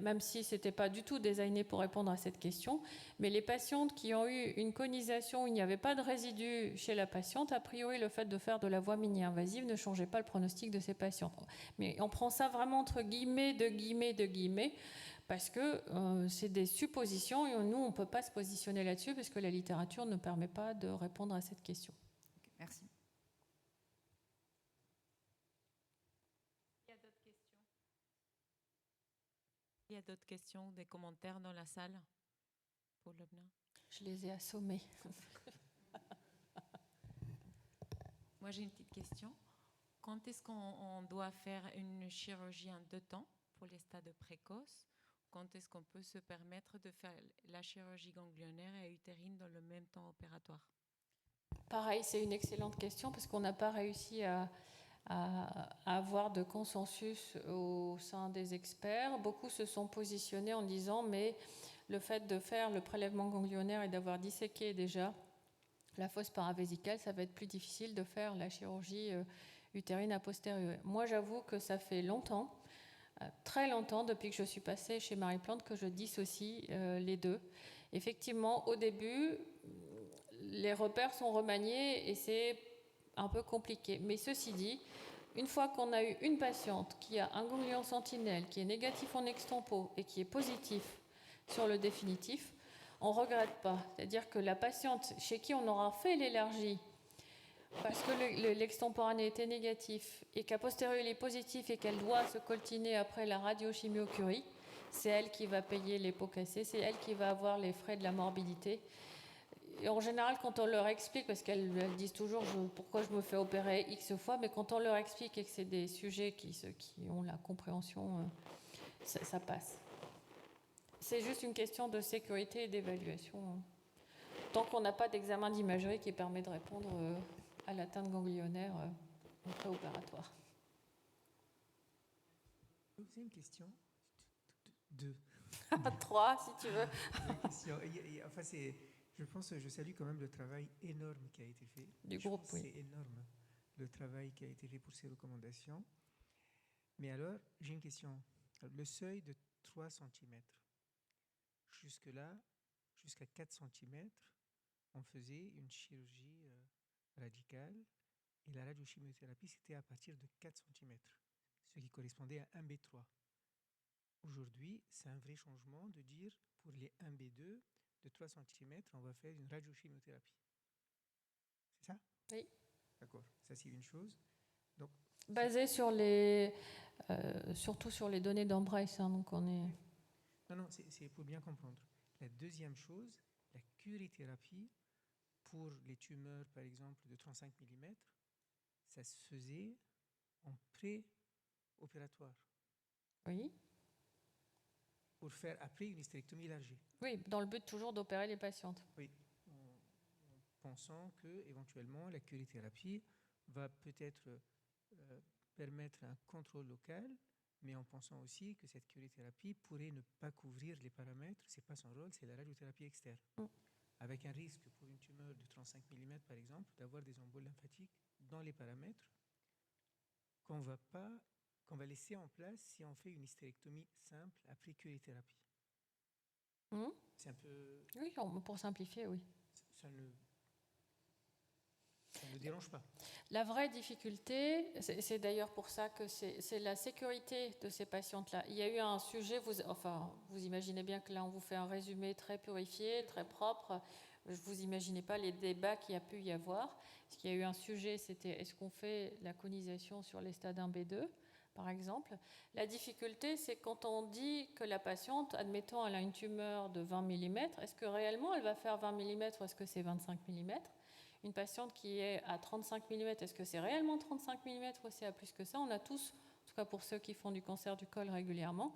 même si ce n'était pas du tout designé pour répondre à cette question, mais les patientes qui ont eu une conisation où il n'y avait pas de résidus chez la patiente, a priori, le fait de faire de la voie mini-invasive ne changeait pas le pronostic de ces patientes. Mais on prend ça vraiment entre guillemets, parce que c'est des suppositions et nous, on ne peut pas se positionner là-dessus parce que la littérature ne permet pas de répondre à cette question. Okay, merci. Il y a d'autres questions? qu'il y a d'autres questions ou des commentaires dans la salle pour Lobna? Je les ai assommés. Moi, j'ai une petite question. Quand est-ce qu'on doit faire une chirurgie en 2 temps pour les stades précoces? Quand est-ce qu'on peut se permettre de faire la chirurgie ganglionnaire et utérine dans le même temps opératoire? Pareil, c'est une excellente question parce qu'on n'a pas réussi à avoir de consensus au sein des experts. Beaucoup se sont positionnés en disant mais le fait de faire le prélèvement ganglionnaire et d'avoir disséqué déjà la fosse paravésicale, ça va être plus difficile de faire la chirurgie utérine a posteriori. Moi, j'avoue que ça fait longtemps, très longtemps, depuis que je suis passée chez Marie Plante, que je dissocie les deux. Effectivement, au début, les repères sont remaniés et c'est un peu compliqué. Mais ceci dit, une fois qu'on a eu une patiente qui a un ganglion sentinelle, qui est négatif en extempo et qui est positif sur le définitif, on ne regrette pas. C'est-à-dire que la patiente chez qui on aura fait l'élargie parce que l'extemporané était négatif et qu'a posteriori il est positif et qu'elle doit se coltiner après la radiochimiocurie, c'est elle qui va payer les pots cassés, c'est elle qui va avoir les frais de la morbidité. Et en général, quand on leur explique, parce qu'elles disent toujours pourquoi je me fais opérer X fois, mais quand on leur explique et que c'est des sujets qui ont la compréhension, ça passe. C'est juste une question de sécurité et d'évaluation. Tant qu'on n'a pas d'examen d'imagerie qui permet de répondre à l'atteinte ganglionnaire en préopératoire. C'est une question. 2. 3, si tu veux. Enfin, je salue quand même le travail énorme qui a été fait. Du groupe, oui. C'est énorme, le travail qui a été fait pour ces recommandations. Mais alors, j'ai une question. Le seuil de 3 cm, jusque-là, jusqu'à 4 cm, on faisait une chirurgie radicale et la radiochimiothérapie, c'était à partir de 4 cm, ce qui correspondait à 1B3. Aujourd'hui, c'est un vrai changement de dire pour les 1B2, de 3 cm, on va faire une radiochimiothérapie. C'est ça? Oui. D'accord, ça c'est une chose. Donc, basé sur surtout sur les données d'Embrace, hein, donc on est... Non, c'est pour bien comprendre. La deuxième chose, la curithérapie pour les tumeurs, par exemple, de 35 mm, ça se faisait en pré-opératoire. Oui. Pour faire après une hystérectomie élargie. Oui, dans le but toujours d'opérer les patientes. Oui, en pensant que éventuellement la curithérapie va peut-être permettre un contrôle local, mais en pensant aussi que cette curithérapie pourrait ne pas couvrir les paramètres. C'est pas son rôle, c'est la radiothérapie externe. Avec un risque pour une tumeur de 35 mm par exemple d'avoir des emboles lymphatiques dans les paramètres qu'on va laisser en place si on fait une hystérectomie simple après curithérapie. C'est un peu... Oui, pour simplifier, oui. Ça ne dérange pas. La vraie difficulté, c'est d'ailleurs pour ça que c'est la sécurité de ces patientes-là. Il y a eu un sujet, vous imaginez bien que là on vous fait un résumé très purifié, très propre. Vous imaginez pas les débats qu'il y a pu y avoir. Parce qu'il y a eu un sujet, c'était est-ce qu'on fait la conisation sur les stades 1B2 par exemple. La difficulté, c'est quand on dit que la patiente, admettons, elle a une tumeur de 20 mm, est-ce que réellement elle va faire 20 mm ou est-ce que c'est 25 mm? Une patiente qui est à 35 mm, est-ce que c'est réellement 35 mm ou c'est à plus que ça? On a tous, en tout cas pour ceux qui font du cancer du col régulièrement,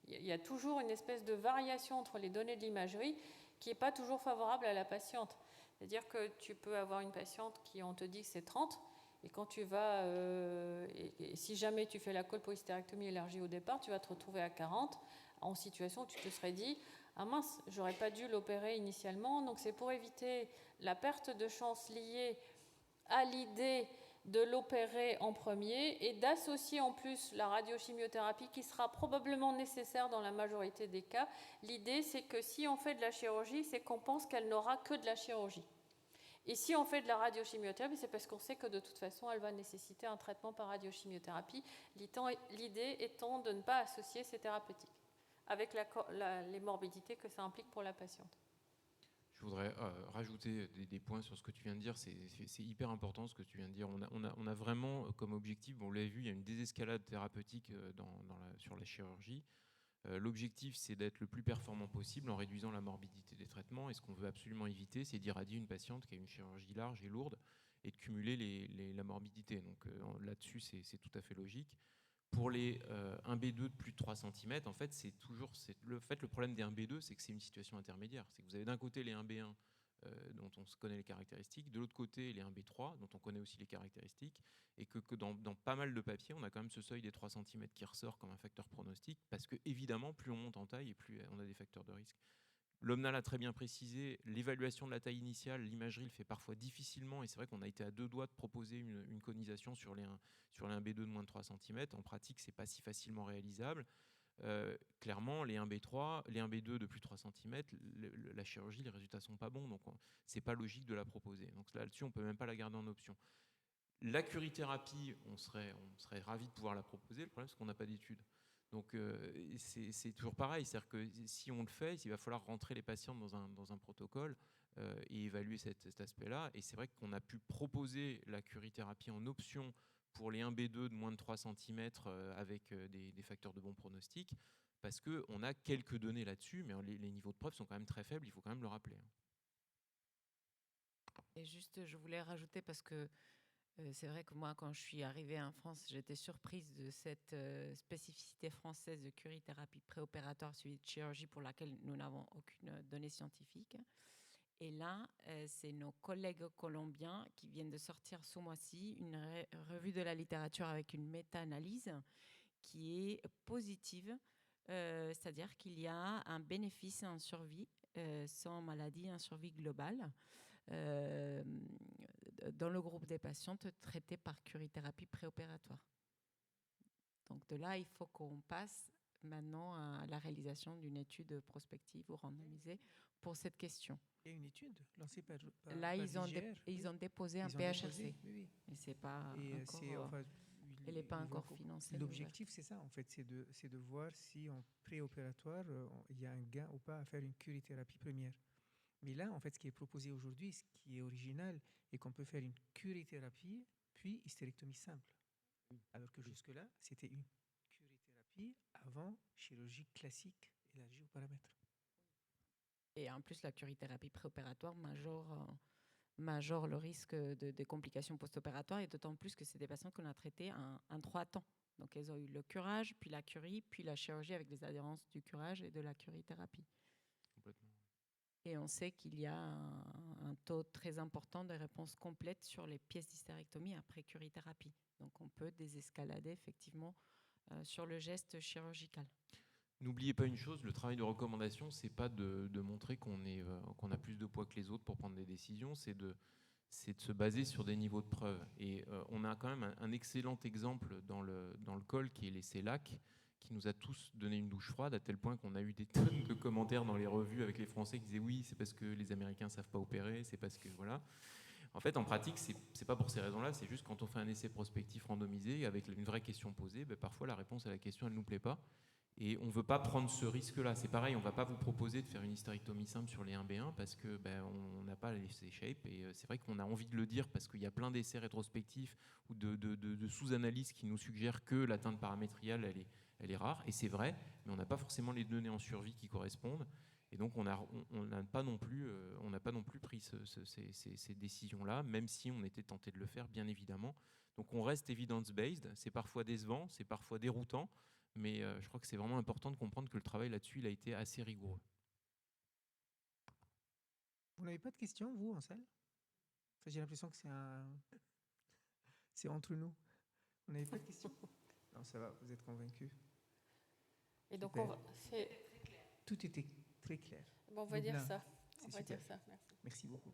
il y a toujours une espèce de variation entre les données de l'imagerie qui n'est pas toujours favorable à la patiente. C'est-à-dire que tu peux avoir une patiente qui, on te dit que c'est 30, et quand tu vas, et si jamais tu fais la colpohystérectomie élargie au départ, tu vas te retrouver à 40, en situation où tu te serais dit « Ah mince, j'aurais pas dû l'opérer initialement ». Donc c'est pour éviter la perte de chance liée à l'idée de l'opérer en premier et d'associer en plus la radiochimiothérapie qui sera probablement nécessaire dans la majorité des cas. L'idée, c'est que si on fait de la chirurgie, c'est qu'on pense qu'elle n'aura que de la chirurgie. Et si on fait de la radiochimiothérapie, c'est parce qu'on sait que de toute façon, elle va nécessiter un traitement par radiochimiothérapie. L'idée étant de ne pas associer ces thérapeutiques avec les morbidités que ça implique pour la patiente. Je voudrais rajouter des points sur ce que tu viens de dire. C'est hyper important ce que tu viens de dire. On a vraiment comme objectif, on l'a vu, il y a une désescalade thérapeutique sur la chirurgie. L'objectif, c'est d'être le plus performant possible en réduisant la morbidité des traitements. Et ce qu'on veut absolument éviter, c'est d'irradier une patiente qui a une chirurgie large et lourde et de cumuler la morbidité. Donc là-dessus, c'est tout à fait logique. Pour les 1B2 de plus de 3 cm, en fait, le problème des 1B2, c'est que c'est une situation intermédiaire. C'est que vous avez d'un côté les 1B1 dont on connaît les caractéristiques, de l'autre côté les 1B3 dont on connaît aussi les caractéristiques, et que dans pas mal de papiers, on a quand même ce seuil des 3 cm qui ressort comme un facteur pronostic, parce que évidemment, plus on monte en taille et plus on a des facteurs de risque. L'OMNA l'a très bien précisé, l'évaluation de la taille initiale, l'imagerie le fait parfois difficilement, et c'est vrai qu'on a été à 2 doigts de proposer une conisation sur les 1B2 de moins de 3 cm. En pratique, c'est pas si facilement réalisable. Clairement, les 1B3, les 1B2 de plus de 3 cm, la chirurgie, les résultats sont pas bons, donc c'est pas logique de la proposer. Donc là-dessus, on peut même pas la garder en option. La curithérapie, on serait ravi de pouvoir la proposer. Le problème, c'est qu'on n'a pas d'études. Donc c'est toujours pareil, c'est-à-dire que si on le fait, il va falloir rentrer les patients dans un protocole et évaluer cet aspect-là. Et c'est vrai qu'on a pu proposer la curithérapie en option pour les 1B2 de moins de 3 cm avec des facteurs de bon pronostic, parce qu'on a quelques données là-dessus, mais les niveaux de preuve sont quand même très faibles, il faut quand même le rappeler. Et juste, je voulais rajouter, parce que c'est vrai que moi, quand je suis arrivée en France, j'étais surprise de cette spécificité française de curithérapie préopératoire suivie de chirurgie pour laquelle nous n'avons aucune donnée scientifique. Et là, c'est nos collègues colombiens qui viennent de sortir ce mois-ci une revue de la littérature avec une méta-analyse qui est positive, c'est-à-dire qu'il y a un bénéfice en survie sans maladie, en survie globale, dans le groupe des patientes traitées par curithérapie préopératoire. Donc de là, il faut qu'on passe maintenant à la réalisation d'une étude prospective ou randomisée pour cette question. Il y a une étude lancée par là, ils oui. ont déposé un PHRC. Oui. Et c'est pas encore, elle n'est pas encore financée. L'objectif, c'est ça, en fait, c'est de voir si en préopératoire, il y a un gain ou pas à faire une curithérapie première. Mais là, en fait, ce qui est proposé aujourd'hui, ce qui est original, est qu'on peut faire une curithérapie, puis hystérectomie simple. Alors que jusque-là, c'était une curithérapie avant chirurgie classique élargie aux paramètres. Et en plus, la curithérapie préopératoire majore le risque de complications post-opératoires, et d'autant plus que c'est des patients qu'on a traités en 3 temps. Donc, elles ont eu le curage, puis la curie, puis la chirurgie avec des adhérences du curage et de la curithérapie. Complètement. Et on sait qu'il y a un taux très important de réponse complète sur les pièces d'hystérectomie après curithérapie. Donc, on peut désescalader effectivement sur le geste chirurgical. N'oubliez pas une chose, le travail de recommandation, c'est pas de montrer qu'on a plus de poids que les autres pour prendre des décisions, c'est de se baser sur des niveaux de preuve. Et on a quand même un excellent exemple dans le col qui est les CELAC, qui nous a tous donné une douche froide, à tel point qu'on a eu des tonnes de commentaires dans les revues avec les Français qui disaient oui, c'est parce que les Américains ne savent pas opérer, c'est parce que voilà. En fait, en pratique, c'est pas pour ces raisons-là, c'est juste quand on fait un essai prospectif randomisé avec une vraie question posée, parfois la réponse à la question, elle ne nous plaît pas. Et on ne veut pas prendre ce risque-là. C'est pareil, on ne va pas vous proposer de faire une hystérectomie simple sur les 1B1 parce qu'on n'a pas les shapes. Et c'est vrai qu'on a envie de le dire parce qu'il y a plein d'essais rétrospectifs ou de sous-analyses qui nous suggèrent que l'atteinte paramétriale, elle est rare. Et c'est vrai, mais on n'a pas forcément les données en survie qui correspondent. Et donc, on n'a pas non plus pris ces décisions-là, même si on était tenté de le faire, bien évidemment. Donc, on reste evidence-based. C'est parfois décevant, c'est parfois déroutant. Mais je crois que c'est vraiment important de comprendre que le travail là-dessus, il a été assez rigoureux. Vous n'avez pas de questions, vous, en salle? Enfin, j'ai l'impression que c'est entre nous. Vous n'avez pas de questions? Non, ça va, vous êtes convaincus. Et donc, tout était très clair. Bon, on va dire ça. Merci. Merci beaucoup.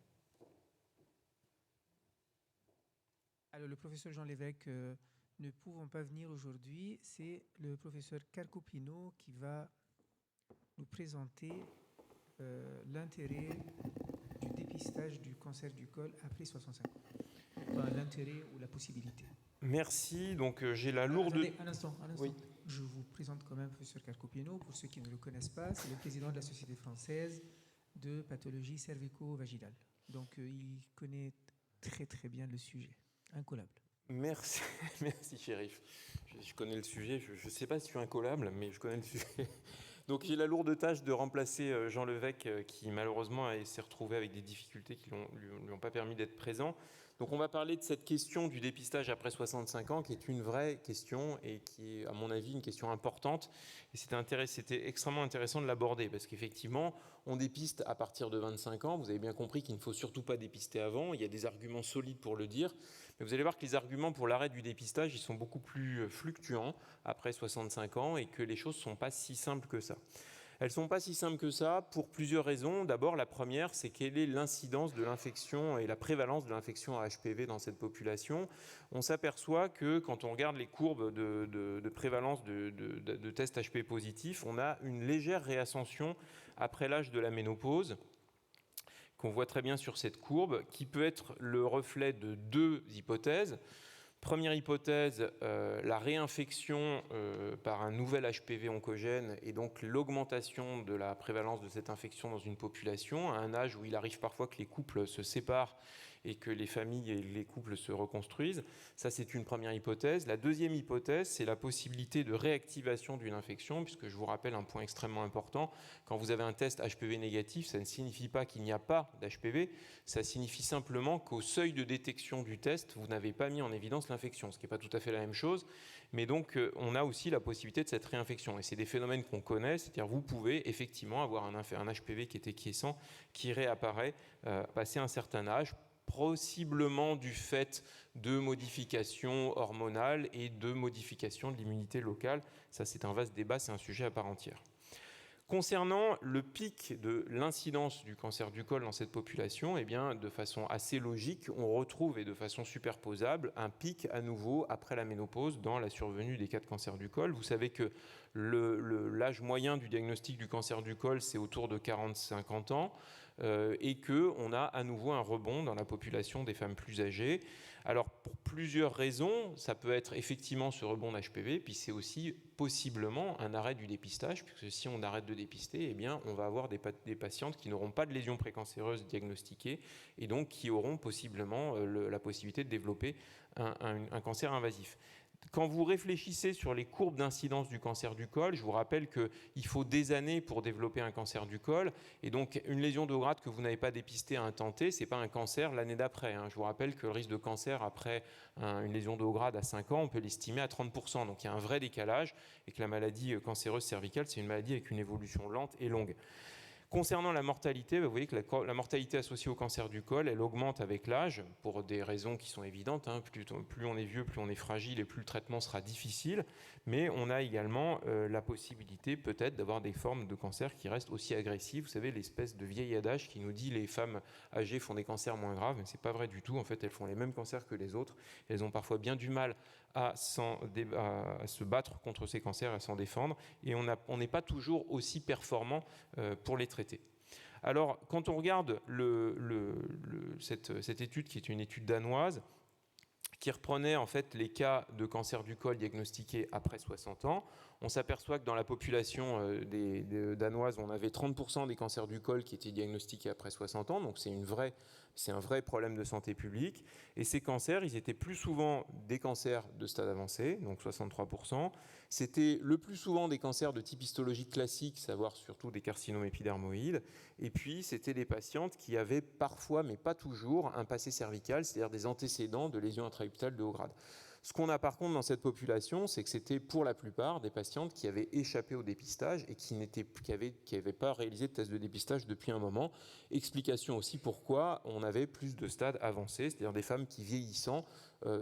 Alors, le professeur Jean Lévesque... ne pouvons pas venir aujourd'hui, c'est le professeur Carcopino qui va nous présenter l'intérêt du dépistage du cancer du col après 65 ans. Enfin, l'intérêt ou la possibilité. Merci, donc j'ai la lourde... Attendez, un instant. Oui. Je vous présente quand même le professeur Carcopino, pour ceux qui ne le connaissent pas, c'est le président de la Société française de pathologie cervico-vaginale. Donc il connaît très très bien le sujet, incollable. Merci, merci Chérif. Je connais le sujet, je ne sais pas si je suis incollable, mais je connais le sujet. Donc j'ai la lourde tâche de remplacer Jean Levesque, qui malheureusement s'est retrouvé avec des difficultés qui ne lui ont pas permis d'être présent. Donc on va parler de cette question du dépistage après 65 ans, qui est une vraie question et qui est, à mon avis, une question importante. Et c'était extrêmement intéressant de l'aborder, parce qu'effectivement, on dépiste à partir de 25 ans. Vous avez bien compris qu'il ne faut surtout pas dépister avant. Il y a des arguments solides pour le dire. Mais vous allez voir que les arguments pour l'arrêt du dépistage, ils sont beaucoup plus fluctuants après 65 ans et que les choses ne sont pas si simples que ça. Elles ne sont pas si simples que ça pour plusieurs raisons. D'abord, la première, c'est quelle est l'incidence de l'infection et la prévalence de l'infection à HPV dans cette population. On s'aperçoit que quand on regarde les courbes de prévalence de tests HPV positifs, on a une légère réascension après l'âge de la ménopause, qu'on voit très bien sur cette courbe, qui peut être le reflet de deux hypothèses. Première hypothèse, la réinfection par un nouvel HPV oncogène et donc l'augmentation de la prévalence de cette infection dans une population, à un âge où il arrive parfois que les couples se séparent et que les familles et les couples se reconstruisent. Ça, c'est une première hypothèse. La deuxième hypothèse, c'est la possibilité de réactivation d'une infection, puisque je vous rappelle un point extrêmement important, quand vous avez un test HPV négatif, ça ne signifie pas qu'il n'y a pas d'HPV, ça signifie simplement qu'au seuil de détection du test, vous n'avez pas mis en évidence l'infection, ce qui n'est pas tout à fait la même chose, mais donc on a aussi la possibilité de cette réinfection, et c'est des phénomènes qu'on connaît, c'est-à-dire vous pouvez effectivement avoir un HPV qui est quiescent, qui réapparaît passé un certain âge, possiblement du fait de modifications hormonales et de modifications de l'immunité locale. Ça, c'est un vaste débat, c'est un sujet à part entière. Concernant le pic de l'incidence du cancer du col dans cette population, eh bien, de façon assez logique, on retrouve, et de façon superposable, un pic à nouveau après la ménopause dans la survenue des cas de cancer du col. Vous savez que l'âge moyen du diagnostic du cancer du col, c'est autour de 40-50 ans. Et qu'on a à nouveau un rebond dans la population des femmes plus âgées. Alors, pour plusieurs raisons, ça peut être effectivement ce rebond d'HPV, puis c'est aussi possiblement un arrêt du dépistage, puisque si on arrête de dépister, eh bien, on va avoir des patientes qui n'auront pas de lésions précancéreuses diagnostiquées et donc qui auront possiblement la possibilité de développer un cancer invasif. Quand vous réfléchissez sur les courbes d'incidence du cancer du col, je vous rappelle qu'il faut des années pour développer un cancer du col. Et donc, une lésion d'eau grade que vous n'avez pas dépistée à un temps T, ce n'est pas un cancer l'année d'après. Je vous rappelle que le risque de cancer après une lésion d'eau grade à 5 ans, on peut l'estimer à 30%. Donc, il y a un vrai décalage et que la maladie cancéreuse cervicale, c'est une maladie avec une évolution lente et longue. Concernant la mortalité, vous voyez que la mortalité associée au cancer du col, elle augmente avec l'âge pour des raisons qui sont évidentes. Plus on est vieux, plus on est fragile et plus le traitement sera difficile. Mais on a également la possibilité peut-être d'avoir des formes de cancer qui restent aussi agressives. Vous savez, l'espèce de vieil adage qui nous dit les femmes âgées font des cancers moins graves, mais ce n'est pas vrai du tout. En fait, elles font les mêmes cancers que les autres. Elles ont parfois bien du mal à se battre contre ces cancers, à s'en défendre, et on n'est pas toujours aussi performant pour les traiter. Alors, quand on regarde cette étude, qui est une étude danoise, qui reprenait en fait les cas de cancer du col diagnostiqués après 60 ans, on s'aperçoit que dans la population danoise, on avait 30% des cancers du col qui étaient diagnostiqués après 60 ans, donc c'est un vrai problème de santé publique. Et ces cancers, ils étaient plus souvent des cancers de stade avancé, donc 63%. C'était le plus souvent des cancers de type histologique classique, savoir surtout des carcinomes épidermoïdes. Et puis, c'était des patientes qui avaient parfois, mais pas toujours, un passé cervical, c'est-à-dire des antécédents de lésions intra-épithéliales de haut grade. Ce qu'on a par contre dans cette population, c'est que c'était pour la plupart des patientes qui avaient échappé au dépistage et qui n'avaient pas réalisé de test de dépistage depuis un moment. Explication aussi pourquoi on avait plus de stades avancés, c'est-à-dire des femmes qui, vieillissant,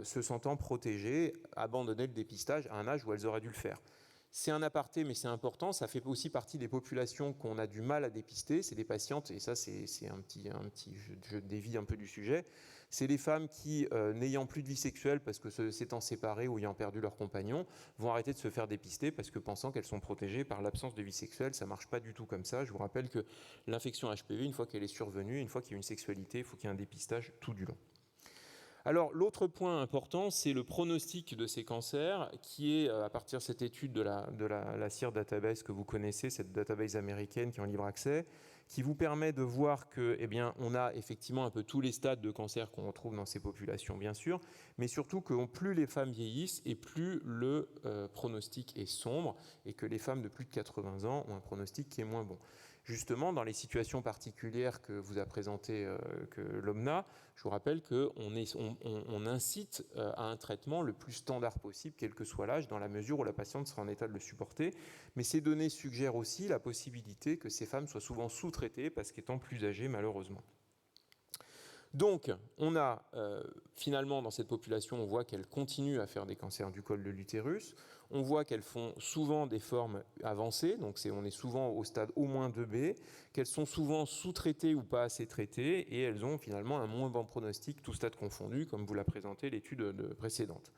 se sentant protégées, abandonnaient le dépistage à un âge où elles auraient dû le faire. C'est un aparté, mais c'est important. Ça fait aussi partie des populations qu'on a du mal à dépister. C'est des patientes, et ça c'est je dévie un peu du sujet, c'est des femmes qui, n'ayant plus de vie sexuelle parce que s'étant séparées ou ayant perdu leur compagnon, vont arrêter de se faire dépister parce que pensant qu'elles sont protégées par l'absence de vie sexuelle. Ça ne marche pas du tout comme ça. Je vous rappelle que l'infection HPV, une fois qu'elle est survenue, une fois qu'il y a une sexualité, il faut qu'il y ait un dépistage tout du long. Alors, l'autre point important, c'est le pronostic de ces cancers, qui est, à partir de cette étude de la SEER Database que vous connaissez, cette database américaine qui est en libre accès, qui vous permet de voir que, eh bien, on a effectivement un peu tous les stades de cancer qu'on retrouve dans ces populations, bien sûr, mais surtout que plus les femmes vieillissent et plus le pronostic est sombre, et que les femmes de plus de 80 ans ont un pronostic qui est moins bon. Justement, dans les situations particulières que vous a présentées que l'OMNA, je vous rappelle qu'on incite à un traitement le plus standard possible, quel que soit l'âge, dans la mesure où la patiente sera en état de le supporter. Mais ces données suggèrent aussi la possibilité que ces femmes soient souvent sous-traitées parce qu'étant plus âgées, malheureusement. Donc, on a finalement dans cette population, on voit qu'elles continuent à faire des cancers du col de l'utérus. On voit qu'elles font souvent des formes avancées, donc on est souvent au stade au moins 2B, qu'elles sont souvent sous-traitées ou pas assez traitées, et elles ont finalement un moins bon pronostic, tout stade confondu, comme vous l'a présenté l'étude précédente.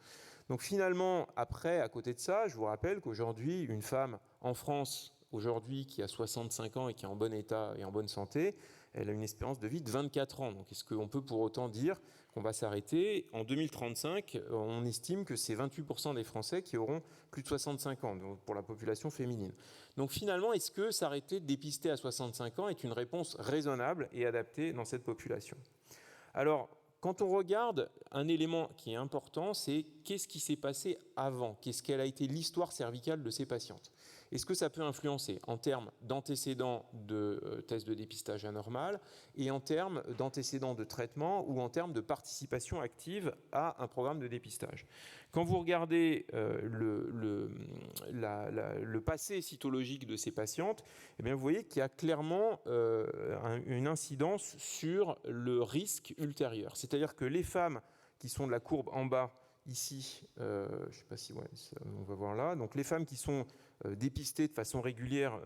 Donc finalement, après, à côté de ça, je vous rappelle qu'aujourd'hui, une femme en France, aujourd'hui, qui a 65 ans et qui est en bon état et en bonne santé, elle a une espérance de vie de 24 ans. Donc est-ce qu'on peut pour autant dire qu'on va s'arrêter? En 2035, on estime que c'est 28% des Français qui auront plus de 65 ans, donc pour la population féminine. Donc finalement, est-ce que s'arrêter de dépister à 65 ans est une réponse raisonnable et adaptée dans cette population? Alors, quand on regarde, un élément qui est important, c'est qu'est-ce qui s'est passé avant? Quelle a été l'histoire cervicale de ces patientes? Est-ce que ça peut influencer en termes d'antécédents de tests de dépistage anormal et en termes d'antécédents de traitement ou en termes de participation active à un programme de dépistage? Quand vous regardez le passé cytologique de ces patientes, eh bien vous voyez qu'il y a clairement une incidence sur le risque ultérieur. C'est-à-dire que les femmes qui sont de la courbe en bas, ici, je ne sais pas si on va voir là, donc les femmes qui sont dépistées de façon régulière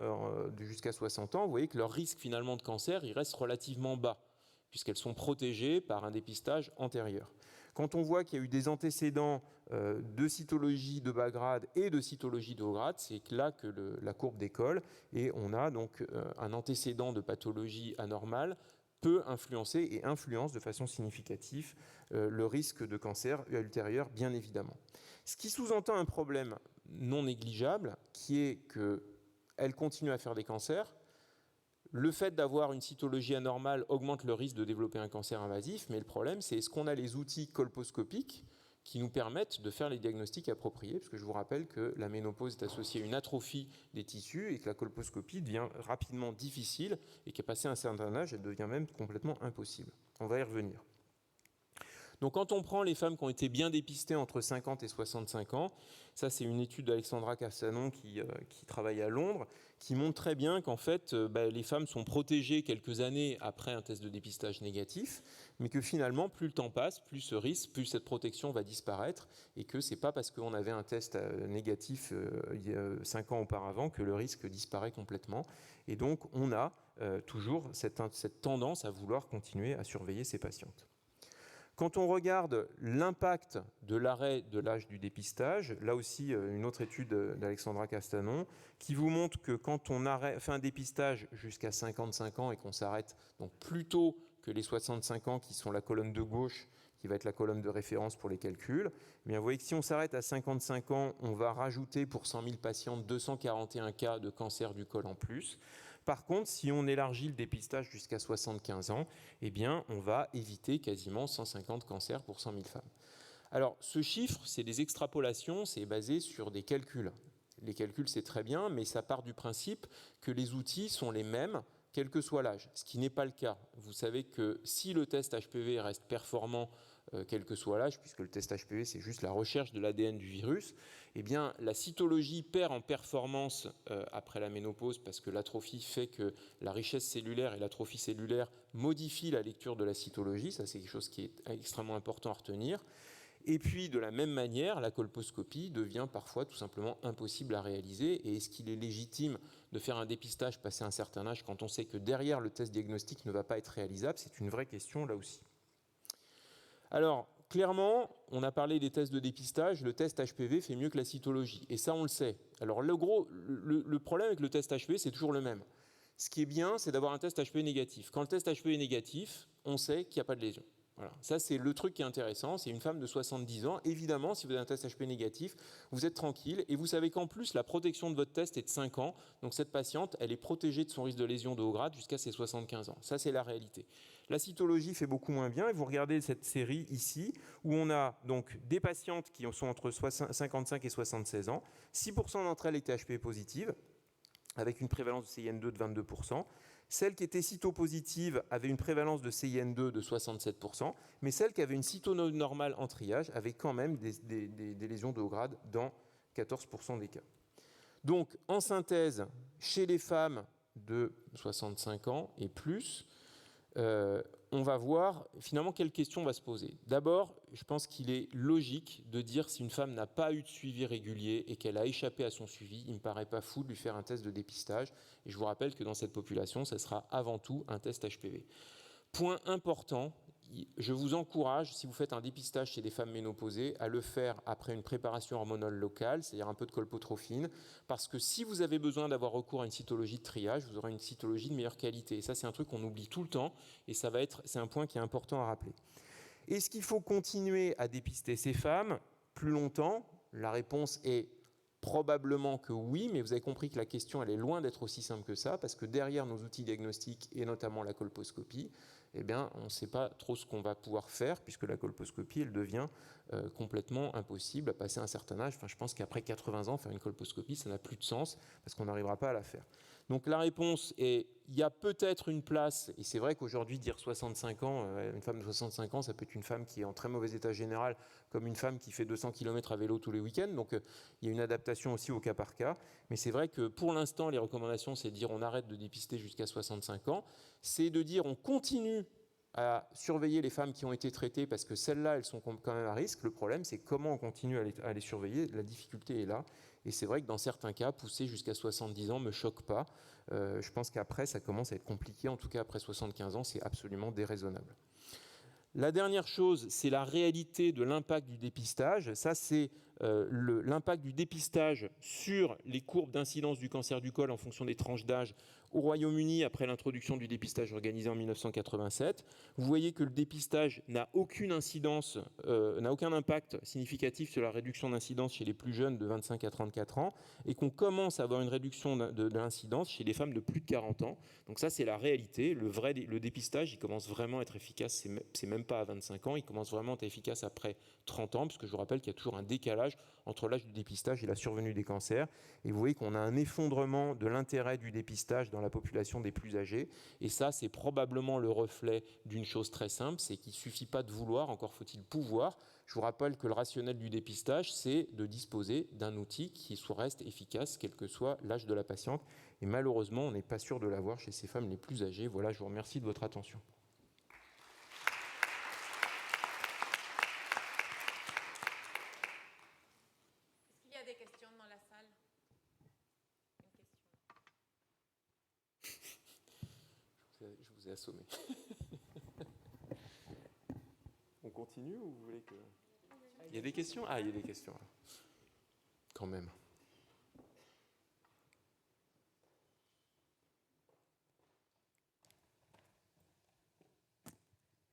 jusqu'à 60 ans, vous voyez que leur risque finalement de cancer, il reste relativement bas, puisqu'elles sont protégées par un dépistage antérieur. Quand on voit qu'il y a eu des antécédents de cytologie de bas grade et de cytologie de haut grade, c'est là que la courbe décolle, et on a donc un antécédent de pathologie anormale peut influencer et influence de façon significative le risque de cancer ultérieur, bien évidemment. Ce qui sous-entend un problème non négligeable, qui est qu'elle continue à faire des cancers. Le fait d'avoir une cytologie anormale augmente le risque de développer un cancer invasif, mais le problème, c'est est-ce qu'on a les outils colposcopiques qui nous permettent de faire les diagnostics appropriés, parce que je vous rappelle que la ménopause est associée à une atrophie des tissus et que la colposcopie devient rapidement difficile et qu'à passer un certain âge, elle devient même complètement impossible. On va y revenir. Donc quand on prend les femmes qui ont été bien dépistées entre 50 et 65 ans, ça c'est une étude d'Alexandra Castanon qui travaille à Londres, qui montre très bien qu'en fait les femmes sont protégées quelques années après un test de dépistage négatif, mais que finalement plus le temps passe, plus ce risque, plus cette protection va disparaître, et que c'est pas parce qu'on avait un test négatif il y a 5 ans auparavant que le risque disparaît complètement. Et donc on a toujours cette tendance à vouloir continuer à surveiller ces patientes. Quand on regarde l'impact de l'arrêt de l'âge du dépistage, là aussi une autre étude d'Alexandra Castanon, qui vous montre que quand on fait un dépistage jusqu'à 55 ans et qu'on s'arrête donc plus tôt que les 65 ans qui sont la colonne de gauche, qui va être la colonne de référence pour les calculs, eh bien vous voyez que si on s'arrête à 55 ans, on va rajouter pour 100 000 patientes 241 cas de cancer du col en plus. Par contre, si on élargit le dépistage jusqu'à 75 ans, eh bien, on va éviter quasiment 150 cancers pour 100 000 femmes. Alors, ce chiffre, c'est des extrapolations, c'est basé sur des calculs. Les calculs, c'est très bien, mais ça part du principe que les outils sont les mêmes, quel que soit l'âge, ce qui n'est pas le cas. Vous savez que si le test HPV reste performant, quel que soit l'âge, puisque le test HPV, c'est juste la recherche de l'ADN du virus, eh bien, la cytologie perd en performance après la ménopause parce que l'atrophie fait que la richesse cellulaire et l'atrophie cellulaire modifient la lecture de la cytologie. Ça, c'est quelque chose qui est extrêmement important à retenir. Et puis, de la même manière, la colposcopie devient parfois tout simplement impossible à réaliser. Et est-ce qu'il est légitime de faire un dépistage passé un certain âge quand on sait que derrière, le test diagnostique ne va pas être réalisable? C'est une vraie question là aussi. Alors, clairement, on a parlé des tests de dépistage, le test HPV fait mieux que la cytologie, et ça on le sait. Alors le problème avec le test HPV, c'est toujours le même. Ce qui est bien, c'est d'avoir un test HPV négatif. Quand le test HPV est négatif, on sait qu'il n'y a pas de lésion. Voilà. Ça, c'est le truc qui est intéressant. C'est une femme de 70 ans. Évidemment, si vous avez un test HP négatif, vous êtes tranquille. Et vous savez qu'en plus, la protection de votre test est de 5 ans. Donc, cette patiente, elle est protégée de son risque de lésion de haut grade jusqu'à ses 75 ans. Ça, c'est la réalité. La cytologie fait beaucoup moins bien. Et vous regardez cette série ici, où on a donc des patientes qui sont entre 55 et 76 ans. 6% d'entre elles étaient HP positives, avec une prévalence de CIN2 de 22%. Celles qui étaient cytopositives avaient une prévalence de CIN2 de 67%, mais celles qui avaient une cyto normale en triage avaient quand même des lésions de haut grade dans 14% des cas. Donc, en synthèse, chez les femmes de 65 ans et plus, on va voir finalement quelle question on va se poser. D'abord, je pense qu'il est logique de dire si une femme n'a pas eu de suivi régulier et qu'elle a échappé à son suivi, il ne me paraît pas fou de lui faire un test de dépistage. Et je vous rappelle que dans cette population, ça sera avant tout un test HPV. Point important, je vous encourage, si vous faites un dépistage chez des femmes ménopausées, à le faire après une préparation hormonale locale, c'est-à-dire un peu de colpotrophine, parce que si vous avez besoin d'avoir recours à une cytologie de triage, vous aurez une cytologie de meilleure qualité. Et ça, c'est un truc qu'on oublie tout le temps, et c'est un point qui est important à rappeler. Est-ce qu'il faut continuer à dépister ces femmes plus longtemps? La réponse est probablement que oui, mais vous avez compris que la question, elle est loin d'être aussi simple que ça, parce que derrière nos outils diagnostiques, et notamment la colposcopie, eh bien, on ne sait pas trop ce qu'on va pouvoir faire, puisque la colposcopie, elle devient complètement impossible à passer un certain âge. Enfin, je pense qu'après 80 ans, faire une colposcopie, ça n'a plus de sens, parce qu'on n'arrivera pas à la faire. Donc la réponse est, il y a peut-être une place, et c'est vrai qu'aujourd'hui, dire 65 ans, une femme de 65 ans, ça peut être une femme qui est en très mauvais état général, comme une femme qui fait 200 km à vélo tous les week-ends, donc il y a une adaptation aussi au cas par cas. Mais c'est vrai que pour l'instant, les recommandations, c'est de dire on arrête de dépister jusqu'à 65 ans, c'est de dire on continue à surveiller les femmes qui ont été traitées parce que celles-là, elles sont quand même à risque. Le problème, c'est comment on continue à les surveiller. La difficulté est là. Et c'est vrai que dans certains cas, pousser jusqu'à 70 ans ne me choque pas. Je pense qu'après, ça commence à être compliqué. En tout cas, après 75 ans, c'est absolument déraisonnable. La dernière chose, c'est la réalité de l'impact du dépistage. Ça, c'est l'impact du dépistage sur les courbes d'incidence du cancer du col en fonction des tranches d'âge au Royaume-Uni après l'introduction du dépistage organisé en 1987. Vous voyez que le dépistage n'a aucune incidence, n'a aucun impact significatif sur la réduction d'incidence chez les plus jeunes de 25 à 34 ans et qu'on commence à avoir une réduction de l'incidence chez les femmes de plus de 40 ans. Donc ça, c'est la réalité. Le dépistage, il commence vraiment à être efficace. C'est même pas à 25 ans. Il commence vraiment à être efficace après 30 ans, parce que je vous rappelle qu'il y a toujours un décalage entre l'âge du dépistage et la survenue des cancers. Et vous voyez qu'on a un effondrement de l'intérêt du dépistage dans la population des plus âgés. Et ça, c'est probablement le reflet d'une chose très simple, c'est qu'il ne suffit pas de vouloir, encore faut-il pouvoir. Je vous rappelle que le rationnel du dépistage, c'est de disposer d'un outil qui reste efficace, quel que soit l'âge de la patiente. Et malheureusement, on n'est pas sûr de l'avoir chez ces femmes les plus âgées. Voilà, je vous remercie de votre attention. Est-ce qu'il y a des questions dans la salle? Je vous ai assommé. On continue ou vous voulez que... Il y a des questions? Ah, il y a des questions. Quand même.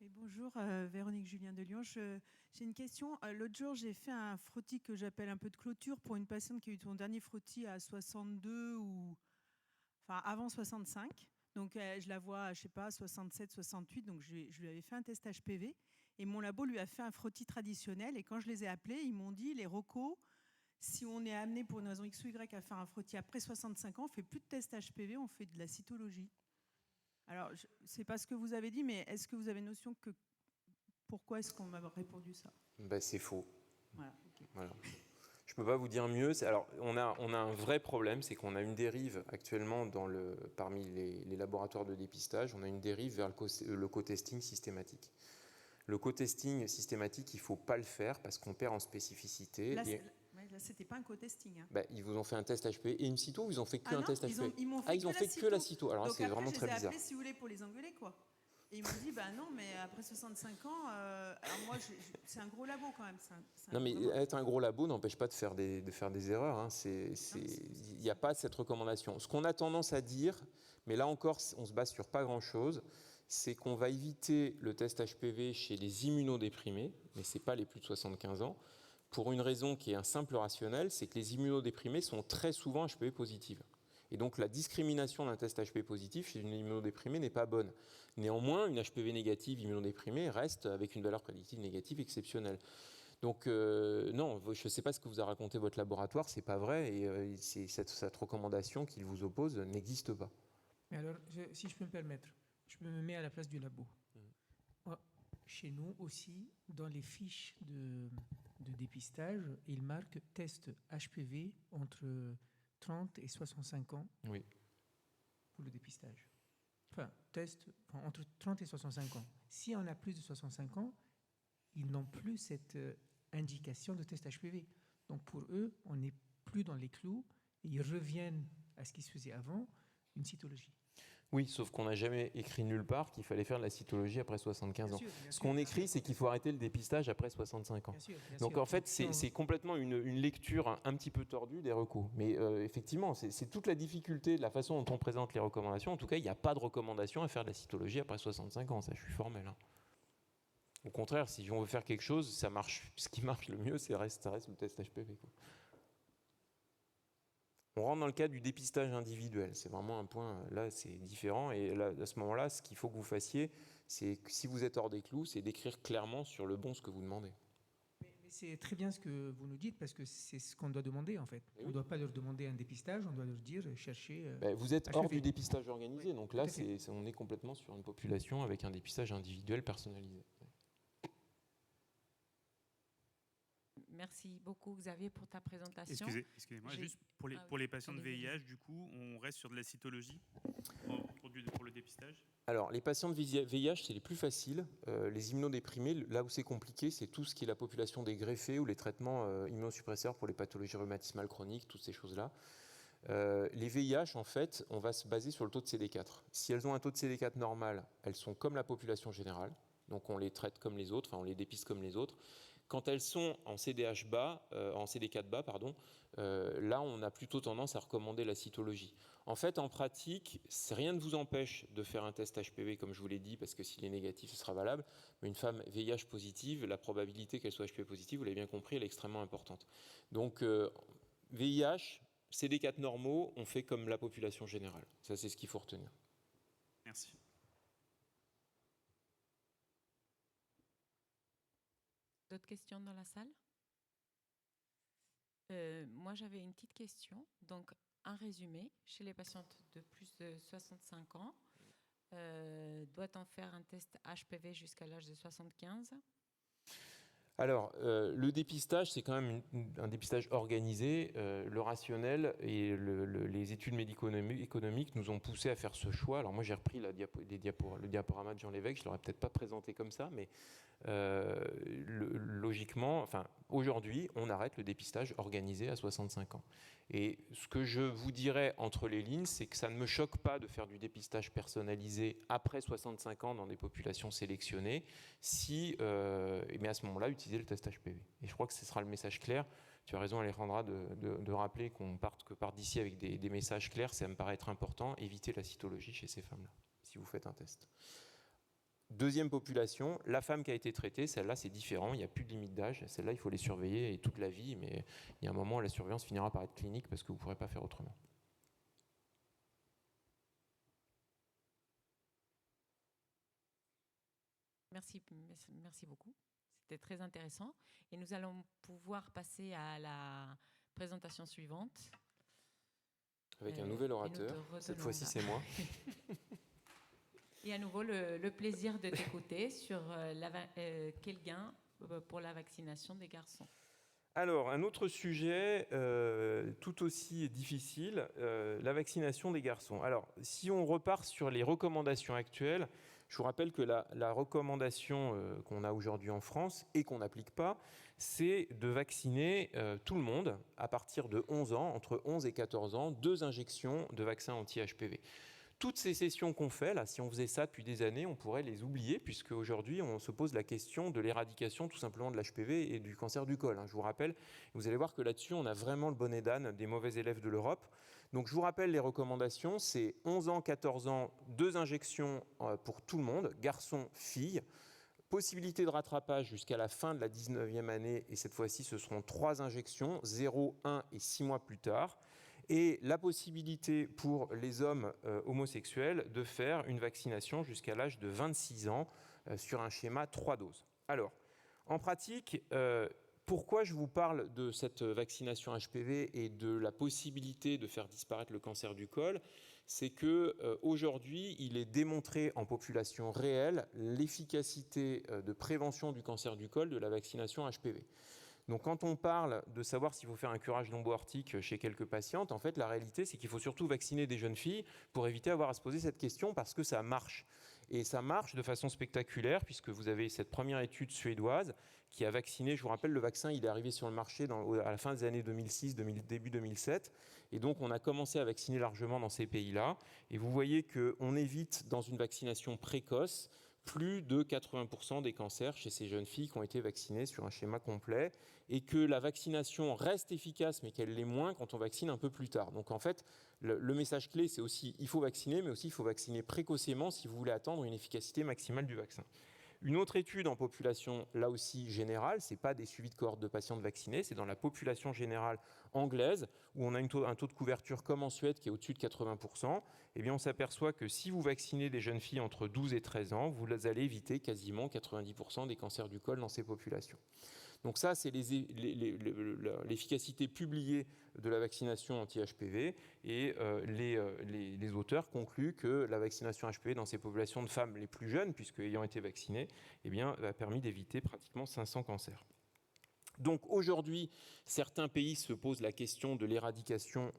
Et bonjour, Véronique Julien de Lyon. J'ai une question. L'autre jour, j'ai fait un frottis que j'appelle un peu de clôture pour une patiente qui a eu son dernier frottis à 62 ou... Enfin, avant 65. Donc, je la vois à, je sais pas, 67, 68. Donc, je lui avais fait un test HPV. Et mon labo lui a fait un frottis traditionnel. Et quand je les ai appelés, ils m'ont dit, les recos, si on est amené pour une raison X ou Y à faire un frottis après 65 ans, on ne fait plus de test HPV, on fait de la cytologie. Alors, je ne sais pas ce que vous avez dit, mais est-ce que vous avez notion que pourquoi est-ce qu'on m'a répondu ça? Ben, c'est faux. Voilà, okay. Voilà. Je ne peux pas vous dire mieux. Alors, on a un vrai problème, c'est qu'on a une dérive actuellement parmi les laboratoires de dépistage, on a une dérive vers le co-testing systématique. Le co-testing systématique, il ne faut pas le faire parce qu'on perd en spécificité. Là, c'était pas un co-testing. Hein. Ben, ils vous ont fait un test HPV et une cyto, ils ont fait qu'un test HPV. Ils m'ont fait que la cyto. Alors, c'est vraiment très bizarre. Je les ai appelés, si vous voulez, pour les engueuler, quoi. Et ils m'ont dit, bah non, mais après 65 ans, alors moi, c'est un gros labo quand même. Non, mais être un gros labo n'empêche pas de faire des erreurs. Hein. Il n'y a pas cette recommandation. Ce qu'on a tendance à dire, mais là encore, on se base sur pas grand-chose, c'est qu'on va éviter le test HPV chez les immunodéprimés, mais ce n'est pas les plus de 75 ans, pour une raison qui est un simple rationnel, c'est que les immunodéprimés sont très souvent HPV positives. Et donc la discrimination d'un test HPV positif chez une immunodéprimée n'est pas bonne. Néanmoins, une HPV négative immunodéprimée reste avec une valeur prédictive négative exceptionnelle. Donc non, je ne sais pas ce que vous a raconté votre laboratoire, c'est pas vrai, et cette recommandation qu'il vous oppose n'existe pas. Mais alors, si je peux me permettre, je me mets à la place du labo. Chez nous aussi, dans les fiches de dépistage, il marque test HPV entre 30 et 65 ans oui. pour le dépistage. Enfin, entre 30 et 65 ans. Si on a plus de 65 ans, ils n'ont plus cette indication de test HPV. Donc pour eux, on n'est plus dans les clous et ils reviennent à ce qui se faisait avant, une cytologie. Oui, sauf qu'on n'a jamais écrit nulle part qu'il fallait faire de la cytologie après 75 ans. Ce qu'on écrit, c'est qu'il faut arrêter le dépistage après 65 ans. Donc en fait, c'est complètement une lecture un petit peu tordue des recours. Mais effectivement, c'est toute la difficulté de la façon dont on présente les recommandations. En tout cas, il n'y a pas de recommandation à faire de la cytologie après 65 ans. Ça, je suis formel. Hein. Au contraire, si on veut faire quelque chose, ça marche. Ce qui marche le mieux, ça reste le test HPV. Quoi. On rentre dans le cadre du dépistage individuel. C'est vraiment un point, là, c'est différent. Et là, à ce moment-là, ce qu'il faut que vous fassiez, c'est que si vous êtes hors des clous, c'est d'écrire clairement sur le bon ce que vous demandez. Mais c'est très bien ce que vous nous dites, parce que c'est ce qu'on doit demander, en fait. On ne doit pas leur demander un dépistage, on doit leur dire, chercher... vous êtes hors du dépistage organisé, oui, donc là, on est complètement sur une population avec un dépistage individuel personnalisé. Merci beaucoup Xavier pour ta présentation. Excusez-moi, juste pour les patients de VIH, du coup, on reste sur de la cytologie pour le dépistage? Alors, les patients de VIH, c'est les plus faciles. Les immunodéprimés, là où c'est compliqué, c'est tout ce qui est la population des greffés ou les traitements immunosuppresseurs pour les pathologies rhumatismales chroniques, toutes ces choses-là. Les VIH, en fait, on va se baser sur le taux de CD4. Si elles ont un taux de CD4 normal, elles sont comme la population générale. Donc, on les traite comme les autres, on les dépiste comme les autres. Quand elles sont en CDH bas, en CD4 bas, là, on a plutôt tendance à recommander la cytologie. En fait, en pratique, rien ne vous empêche de faire un test HPV, comme je vous l'ai dit, parce que s'il est négatif, ce sera valable. Mais une femme VIH positive, la probabilité qu'elle soit HPV positive, vous l'avez bien compris, elle est extrêmement importante. Donc, VIH, CD4 normaux, on fait comme la population générale. Ça, c'est ce qu'il faut retenir. Merci. D'autres questions dans la salle? Moi, j'avais une petite question. Donc, un résumé, chez les patientes de plus de 65 ans, doit-on faire un test HPV jusqu'à l'âge de 75? Alors, le dépistage, c'est quand même un dépistage organisé. Le rationnel et les études médico-économiques nous ont poussé à faire ce choix. Alors moi, j'ai repris le diaporama de Jean Lévesque. Je ne l'aurais peut-être pas présenté comme ça, mais logiquement, aujourd'hui, on arrête le dépistage organisé à 65 ans. Et ce que je vous dirais entre les lignes, c'est que ça ne me choque pas de faire du dépistage personnalisé après 65 ans dans des populations sélectionnées, mais à ce moment-là, utiliser le test HPV. Et je crois que ce sera le message clair. Tu as raison, Alejandra, de rappeler qu'on part d'ici avec des messages clairs. Ça me paraît être important. Évitez la cytologie chez ces femmes-là, si vous faites un test. Deuxième population, la femme qui a été traitée, celle-là c'est différent, il n'y a plus de limite d'âge, celle-là il faut les surveiller et toute la vie, mais il y a un moment où la surveillance finira par être clinique parce que vous ne pourrez pas faire autrement. Merci beaucoup, c'était très intéressant. Et nous allons pouvoir passer à la présentation suivante. Avec un nouvel orateur, cette fois-ci c'est moi. Et à nouveau, le plaisir de t'écouter sur quel gain pour la vaccination des garçons. Alors, un autre sujet tout aussi difficile, la vaccination des garçons. Alors, si on repart sur les recommandations actuelles, je vous rappelle que la recommandation qu'on a aujourd'hui en France et qu'on n'applique pas, c'est de vacciner tout le monde à partir de 11 ans, entre 11 et 14 ans, 2 injections de vaccins anti-HPV. Toutes ces sessions qu'on fait, là, si on faisait ça depuis des années, on pourrait les oublier, puisque aujourd'hui, on se pose la question de l'éradication tout simplement de l'HPV et du cancer du col. Je vous rappelle, vous allez voir que là-dessus, on a vraiment le bonnet d'âne des mauvais élèves de l'Europe. Donc je vous rappelle les recommandations, c'est 11 ans, 14 ans, 2 injections pour tout le monde, garçons, filles. Possibilité de rattrapage jusqu'à la fin de la 19e année, et cette fois-ci, ce seront 3 injections, 0, 1 et 6 mois plus tard. Et la possibilité pour les hommes homosexuels de faire une vaccination jusqu'à l'âge de 26 ans sur un schéma 3 doses. Alors, en pratique, pourquoi je vous parle de cette vaccination HPV et de la possibilité de faire disparaître le cancer du col ? C'est qu'aujourd'hui, il est démontré en population réelle l'efficacité de prévention du cancer du col de la vaccination HPV. Donc quand on parle de savoir s'il faut faire un curage lombo-aortique chez quelques patientes, en fait, la réalité, c'est qu'il faut surtout vacciner des jeunes filles pour éviter d'avoir à se poser cette question parce que ça marche. Et ça marche de façon spectaculaire puisque vous avez cette première étude suédoise qui a vacciné, je vous rappelle, le vaccin, il est arrivé sur le marché à la fin des années 2006, début 2007. Et donc, on a commencé à vacciner largement dans ces pays-là. Et vous voyez qu'on évite, dans une vaccination précoce, plus de 80% des cancers chez ces jeunes filles qui ont été vaccinées sur un schéma complet et que la vaccination reste efficace, mais qu'elle l'est moins quand on vaccine un peu plus tard. Donc, en fait, le message clé, c'est aussi il faut vacciner, mais aussi il faut vacciner précocement si vous voulez attendre une efficacité maximale du vaccin. Une autre étude en population, là aussi générale, ce n'est pas des suivis de cohortes de patientes vaccinées, c'est dans la population générale anglaise, où on a un taux de couverture comme en Suède qui est au-dessus de 80%. Eh bien, on s'aperçoit que si vous vaccinez des jeunes filles entre 12 et 13 ans, vous allez éviter quasiment 90% des cancers du col dans ces populations. Donc ça, c'est l'efficacité publiée de la vaccination anti-HPV et les auteurs concluent que la vaccination HPV dans ces populations de femmes les plus jeunes, puisque ayant été vaccinées, eh bien, a permis d'éviter pratiquement 500 cancers. Donc aujourd'hui, certains pays se posent la question de l'éradication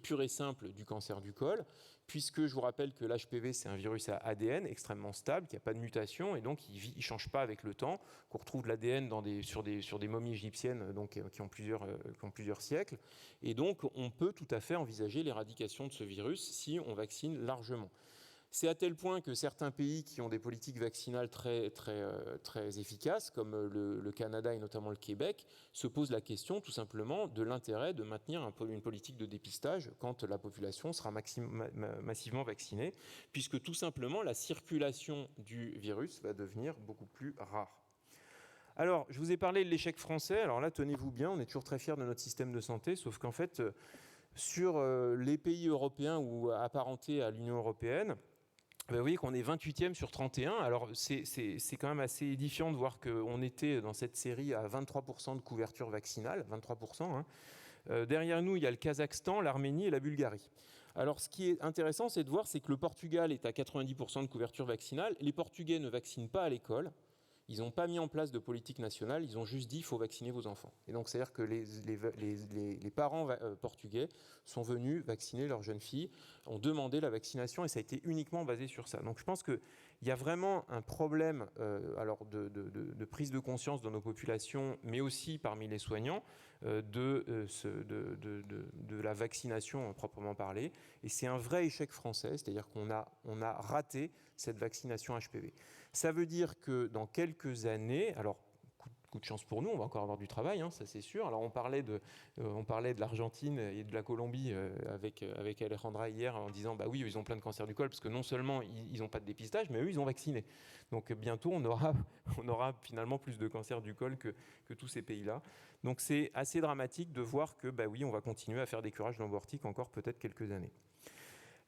pure et simple du cancer du col, puisque je vous rappelle que l'HPV, c'est un virus à ADN extrêmement stable, qui n'a pas de mutation, et donc il ne change pas avec le temps, qu'on retrouve de l'ADN sur des momies égyptiennes donc, qui ont plusieurs siècles. Et donc, on peut tout à fait envisager l'éradication de ce virus si on vaccine largement. C'est à tel point que certains pays qui ont des politiques vaccinales très efficaces, comme le Canada et notamment le Québec, se posent la question tout simplement de l'intérêt de maintenir une politique de dépistage quand la population sera massivement vaccinée, puisque tout simplement la circulation du virus va devenir beaucoup plus rare. Alors, je vous ai parlé de l'échec français. Alors là, tenez-vous bien, on est toujours très fiers de notre système de santé, sauf qu'en fait, sur les pays européens ou apparentés à l'Union européenne, vous voyez qu'on est 28e sur 31. Alors, c'est quand même assez édifiant de voir qu'on était dans cette série à 23% de couverture vaccinale, 23%. Hein. Derrière nous, il y a le Kazakhstan, l'Arménie et la Bulgarie. Alors, ce qui est intéressant, c'est de voir que le Portugal est à 90% de couverture vaccinale. Les Portugais ne vaccinent pas à l'école. Ils n'ont pas mis en place de politique nationale, ils ont juste dit qu'il faut vacciner vos enfants. Et donc, c'est-à-dire que les parents portugais sont venus vacciner leurs jeunes filles, ont demandé la vaccination et ça a été uniquement basé sur ça. Donc, je pense qu'il y a vraiment un problème de prise de conscience dans nos populations, mais aussi parmi les soignants, de la vaccination proprement parlée. Et c'est un vrai échec français, c'est-à-dire qu'on a raté cette vaccination HPV. Ça veut dire que dans quelques années, alors coup de chance pour nous, on va encore avoir du travail, hein, ça c'est sûr. Alors on parlait de l'Argentine et de la Colombie avec Alejandra hier en disant bah oui, ils ont plein de cancers du col parce que non seulement ils n'ont pas de dépistage, mais eux ils ont vacciné. Donc bientôt on aura finalement plus de cancers du col que tous ces pays-là. Donc c'est assez dramatique de voir que bah oui, on va continuer à faire des curages lombo-aortiques encore peut-être quelques années.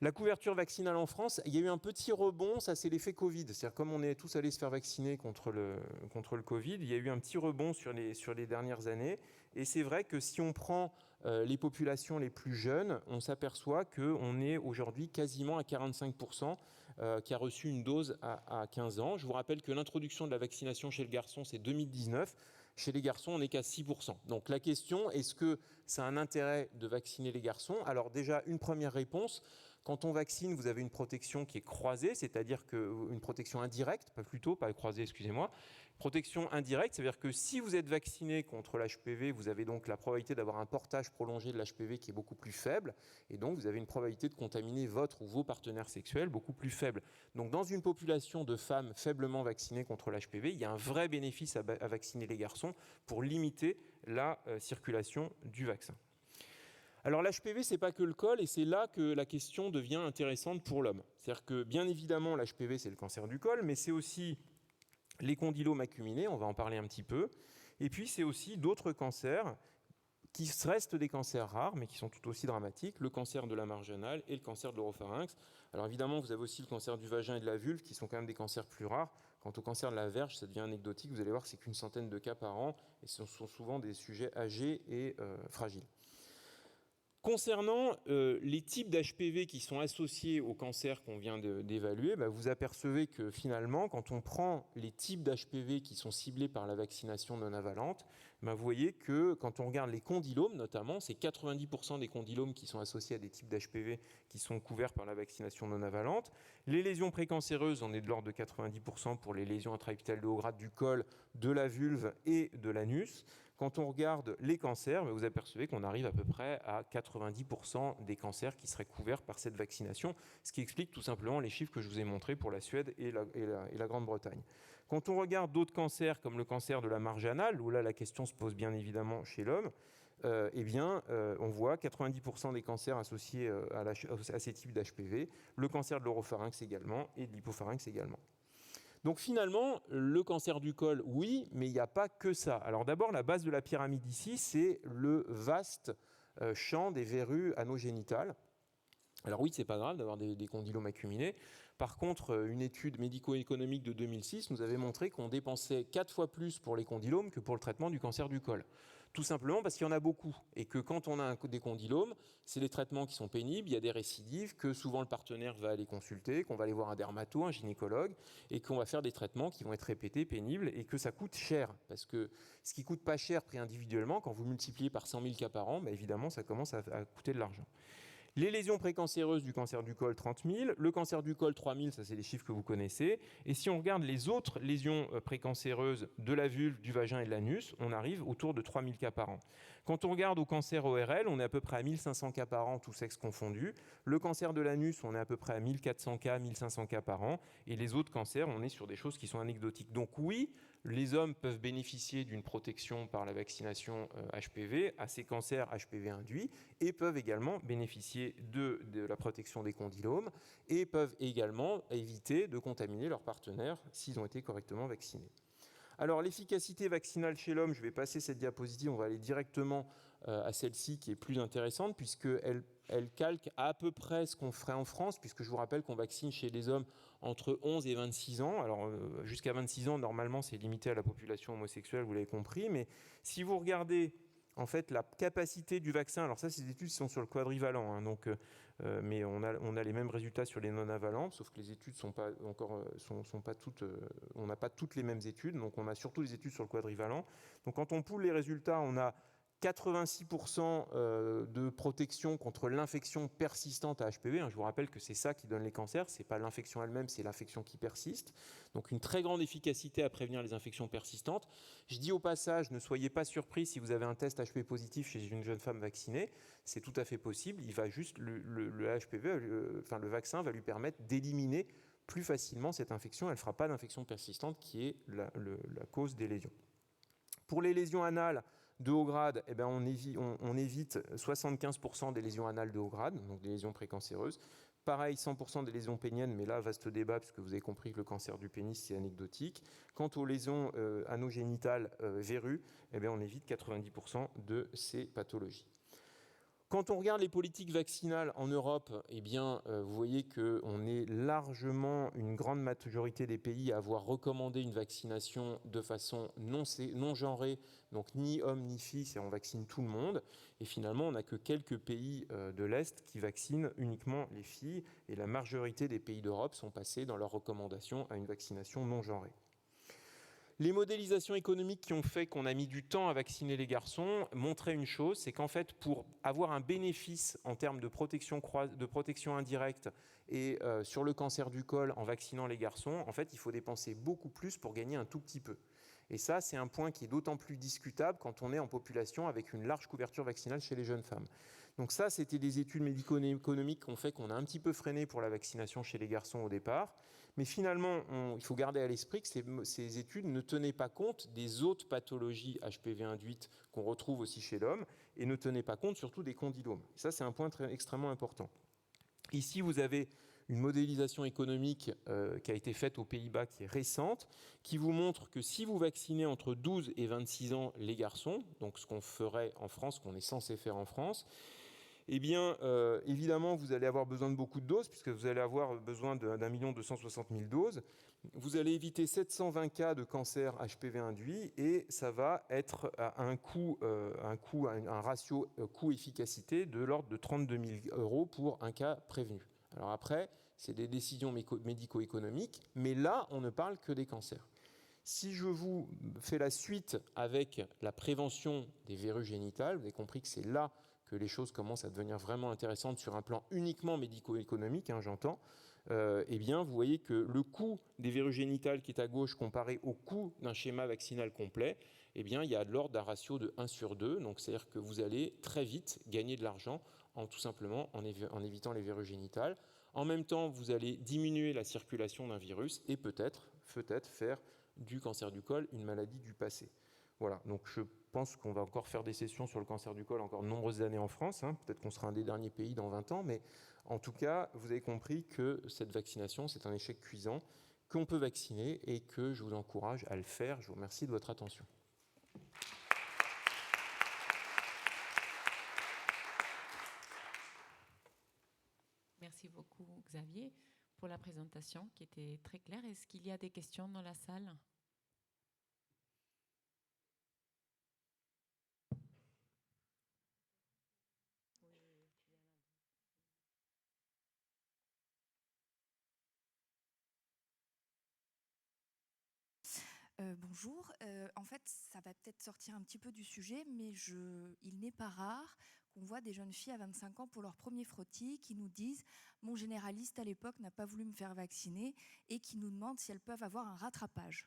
La couverture vaccinale en France, il y a eu un petit rebond, ça c'est l'effet Covid. C'est-à-dire comme on est tous allés se faire vacciner contre le Covid, il y a eu un petit rebond sur les dernières années. Et c'est vrai que si on prend les populations les plus jeunes, on s'aperçoit qu'on est aujourd'hui quasiment à 45% qui a reçu une dose à 15 ans. Je vous rappelle que l'introduction de la vaccination chez le garçon, c'est 2019. Chez les garçons, on n'est qu'à 6%. Donc la question, est-ce que ça a un intérêt de vacciner les garçons ? Alors déjà, une première réponse. Quand on vaccine, vous avez une protection qui est croisée, c'est-à-dire une protection indirecte, pas croisée, excusez-moi. Protection indirecte, c'est-à-dire que si vous êtes vacciné contre l'HPV, vous avez donc la probabilité d'avoir un portage prolongé de l'HPV qui est beaucoup plus faible, et donc vous avez une probabilité de contaminer votre ou vos partenaires sexuels beaucoup plus faible. Donc dans une population de femmes faiblement vaccinées contre l'HPV, il y a un vrai bénéfice à vacciner les garçons pour limiter la circulation du vaccin. Alors l'HPV, ce n'est pas que le col, et c'est là que la question devient intéressante pour l'homme. C'est-à-dire que, bien évidemment, l'HPV, c'est le cancer du col, mais c'est aussi les condylomes acuminés, on va en parler un petit peu, et puis c'est aussi d'autres cancers qui restent des cancers rares, mais qui sont tout aussi dramatiques, le cancer de la marge anale et le cancer de l'oropharynx. Alors évidemment, vous avez aussi le cancer du vagin et de la vulve, qui sont quand même des cancers plus rares. Quant au cancer de la verge, ça devient anecdotique, vous allez voir que c'est qu'une centaine de cas par an, et ce sont souvent des sujets âgés et fragiles. Concernant les types d'HPV qui sont associés au cancer qu'on vient d'évaluer, vous apercevez que finalement, quand on prend les types d'HPV qui sont ciblés par la vaccination non avalante, vous voyez que quand on regarde les condylomes notamment, c'est 90% des condylomes qui sont associés à des types d'HPV qui sont couverts par la vaccination non avalante. Les lésions précancéreuses, on est de l'ordre de 90% pour les lésions intra-épithéliales de haut grade du col, de la vulve et de l'anus. Quand on regarde les cancers, vous apercevez qu'on arrive à peu près à 90% des cancers qui seraient couverts par cette vaccination, ce qui explique tout simplement les chiffres que je vous ai montrés pour la Suède et la Grande-Bretagne. Quand on regarde d'autres cancers, comme le cancer de la marge anale, où là la question se pose bien évidemment chez l'homme, on voit 90% des cancers associés à ces types d'HPV, le cancer de l'oropharynx également et de l'hypopharynx également. Donc finalement, le cancer du col, oui, mais il n'y a pas que ça. Alors d'abord, la base de la pyramide ici, c'est le vaste champ des verrues anogénitales. Alors oui, c'est pas grave d'avoir des condylomes acuminés. Par contre, une étude médico-économique de 2006 nous avait montré qu'on dépensait 4 fois plus pour les condylomes que pour le traitement du cancer du col. Tout simplement parce qu'il y en a beaucoup et que quand on a des condylomes, c'est des traitements qui sont pénibles, il y a des récidives, que souvent le partenaire va aller consulter, qu'on va aller voir un dermato, un gynécologue, et qu'on va faire des traitements qui vont être répétés, pénibles, et que ça coûte cher. Parce que ce qui coûte pas cher pris individuellement, quand vous multipliez par 100 000 cas par an, évidemment, ça commence à coûter de l'argent. Les lésions précancéreuses du cancer du col, 30 000. Le cancer du col, 3 000, ça c'est les chiffres que vous connaissez. Et si on regarde les autres lésions précancéreuses de la vulve, du vagin et de l'anus, on arrive autour de 3 000 cas par an. Quand on regarde au cancer ORL, on est à peu près à 1 500 cas par an, tous sexes confondus. Le cancer de l'anus, on est à peu près à 1 400 cas, 1 500 cas par an. Et les autres cancers, on est sur des choses qui sont anecdotiques. Donc oui, les hommes peuvent bénéficier d'une protection par la vaccination HPV à ces cancers HPV induits et peuvent également bénéficier de la protection des condylomes et peuvent également éviter de contaminer leurs partenaires s'ils ont été correctement vaccinés. Alors l'efficacité vaccinale chez l'homme, je vais passer cette diapositive, on va aller directement à celle-ci qui est plus intéressante puisqu'elle calque à peu près ce qu'on ferait en France, puisque je vous rappelle qu'on vaccine chez les hommes entre 11 et 26 ans. Alors jusqu'à 26 ans, normalement, c'est limité à la population homosexuelle, vous l'avez compris, mais si vous regardez en fait la capacité du vaccin, alors ça, c'est des études qui sont sur le quadrivalent, hein, donc, mais on a les mêmes résultats sur les non-avalents, sauf que les études sont pas encore, sont pas toutes, on n'a pas toutes les mêmes études, donc on a surtout les études sur le quadrivalent. Donc quand on poule les résultats, on a 86% de protection contre l'infection persistante à HPV. Je vous rappelle que c'est ça qui donne les cancers, ce n'est pas l'infection elle-même, c'est l'infection qui persiste. Donc une très grande efficacité à prévenir les infections persistantes. Je dis au passage, ne soyez pas surpris si vous avez un test HPV positif chez une jeune femme vaccinée, c'est tout à fait possible. Il va juste, le HPV, le vaccin va lui permettre d'éliminer plus facilement cette infection. Elle ne fera pas d'infection persistante qui est la cause des lésions. Pour les lésions anales, de haut grade, on évite 75% des lésions anales de haut grade, donc des lésions précancéreuses. Pareil, 100% des lésions péniennes, mais là, vaste débat, puisque vous avez compris que le cancer du pénis, c'est anecdotique. Quant aux lésions anogénitales verrues, on évite 90% de ces pathologies. Quand on regarde les politiques vaccinales en Europe, vous voyez qu'on est largement une grande majorité des pays à avoir recommandé une vaccination de façon non genrée, donc ni homme ni fille, c'est on vaccine tout le monde. Et finalement, on n'a que quelques pays de l'Est qui vaccinent uniquement les filles. Et la majorité des pays d'Europe sont passés dans leurs recommandations à une vaccination non genrée. Les modélisations économiques qui ont fait qu'on a mis du temps à vacciner les garçons montraient une chose, c'est qu'en fait, pour avoir un bénéfice en termes de protection indirecte et sur le cancer du col en vaccinant les garçons, en fait, il faut dépenser beaucoup plus pour gagner un tout petit peu. Et ça, c'est un point qui est d'autant plus discutable quand on est en population avec une large couverture vaccinale chez les jeunes femmes. Donc ça, c'était des études médico-économiques qui ont fait qu'on a un petit peu freiné pour la vaccination chez les garçons au départ. Mais finalement, il faut garder à l'esprit que ces études ne tenaient pas compte des autres pathologies HPV induites qu'on retrouve aussi chez l'homme et ne tenaient pas compte surtout des condylomes. Et ça, c'est un point extrêmement important. Ici, vous avez une modélisation économique qui a été faite aux Pays-Bas, qui est récente, qui vous montre que si vous vaccinez entre 12 et 26 ans les garçons, donc ce qu'on ferait en France, ce qu'on est censé faire en France, eh bien, évidemment, vous allez avoir besoin de beaucoup de doses, puisque vous allez avoir besoin d'1 260 000 doses. Vous allez éviter 720 cas de cancer HPV induit, et ça va être à un ratio coût-efficacité de l'ordre de 32 000 € pour un cas prévenu. Alors après, c'est des décisions médico-économiques, mais là, on ne parle que des cancers. Si je vous fais la suite avec la prévention des verrues génitales, vous avez compris que c'est là que les choses commencent à devenir vraiment intéressantes sur un plan uniquement médico-économique, j'entends, eh bien, vous voyez que le coût des verrues génitales qui est à gauche comparé au coût d'un schéma vaccinal complet, eh bien, il y a de l'ordre d'un ratio de 1 sur 2, donc c'est-à-dire que vous allez très vite gagner de l'argent tout simplement en évitant les verrues génitales. En même temps, vous allez diminuer la circulation d'un virus et peut-être faire du cancer du col une maladie du passé. Voilà, donc je pense qu'on va encore faire des sessions sur le cancer du col encore de nombreuses années en France. Peut-être qu'on sera un des derniers pays dans 20 ans, mais en tout cas, vous avez compris que cette vaccination, c'est un échec cuisant, qu'on peut vacciner et que je vous encourage à le faire. Je vous remercie de votre attention. Merci beaucoup, Xavier, pour la présentation qui était très claire. Est-ce qu'il y a des questions dans la salle ? Bonjour. En fait, ça va peut-être sortir un petit peu du sujet, mais il n'est pas rare qu'on voit des jeunes filles à 25 ans pour leur premier frottis qui nous disent « mon généraliste à l'époque n'a pas voulu me faire vacciner » et qui nous demandent si elles peuvent avoir un rattrapage.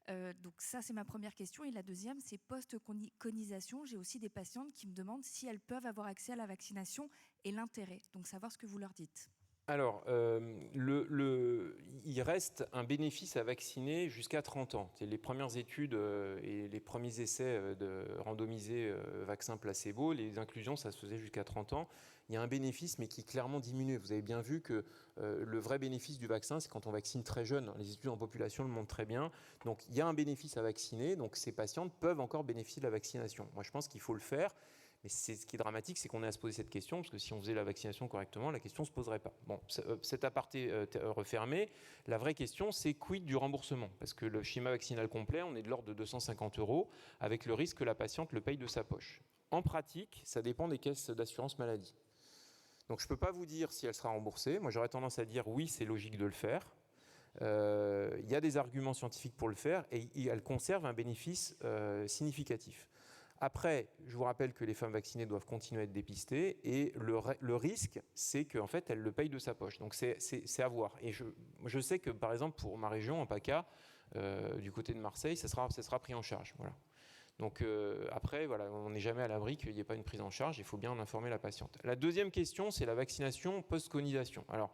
Donc ça, c'est ma première question. Et la deuxième, c'est post-conisation. J'ai aussi des patientes qui me demandent si elles peuvent avoir accès à la vaccination et l'intérêt. Donc savoir ce que vous leur dites. Alors, il reste un bénéfice à vacciner jusqu'à 30 ans. C'est les premières études et les premiers essais de randomisés vaccins placebo, les inclusions, ça se faisait jusqu'à 30 ans. Il y a un bénéfice, mais qui est clairement diminué. Vous avez bien vu que le vrai bénéfice du vaccin, c'est quand on vaccine très jeune. Les études en population le montrent très bien. Donc, il y a un bénéfice à vacciner. Donc, ces patientes peuvent encore bénéficier de la vaccination. Moi, je pense qu'il faut le faire. Mais ce qui est dramatique, c'est qu'on est à se poser cette question, parce que si on faisait la vaccination correctement, la question ne se poserait pas. Bon, cet aparté refermé, la vraie question, c'est quid du remboursement ? Parce que le schéma vaccinal complet, on est de l'ordre de 250 €, avec le risque que la patiente le paye de sa poche. En pratique, ça dépend des caisses d'assurance maladie. Donc je ne peux pas vous dire si elle sera remboursée. Moi, j'aurais tendance à dire oui, c'est logique de le faire. Il y a des arguments scientifiques pour le faire, et elle conserve un bénéfice significatif. Après, je vous rappelle que les femmes vaccinées doivent continuer à être dépistées et le risque, c'est qu'en fait, elles le payent de sa poche. Donc, c'est à voir. Et je sais que, par exemple, pour ma région, en PACA, du côté de Marseille, ça sera pris en charge. Voilà. Donc, après, voilà, on n'est jamais à l'abri qu'il n'y ait pas une prise en charge. Il faut bien en informer la patiente. La deuxième question, c'est la vaccination post-conisation. Alors,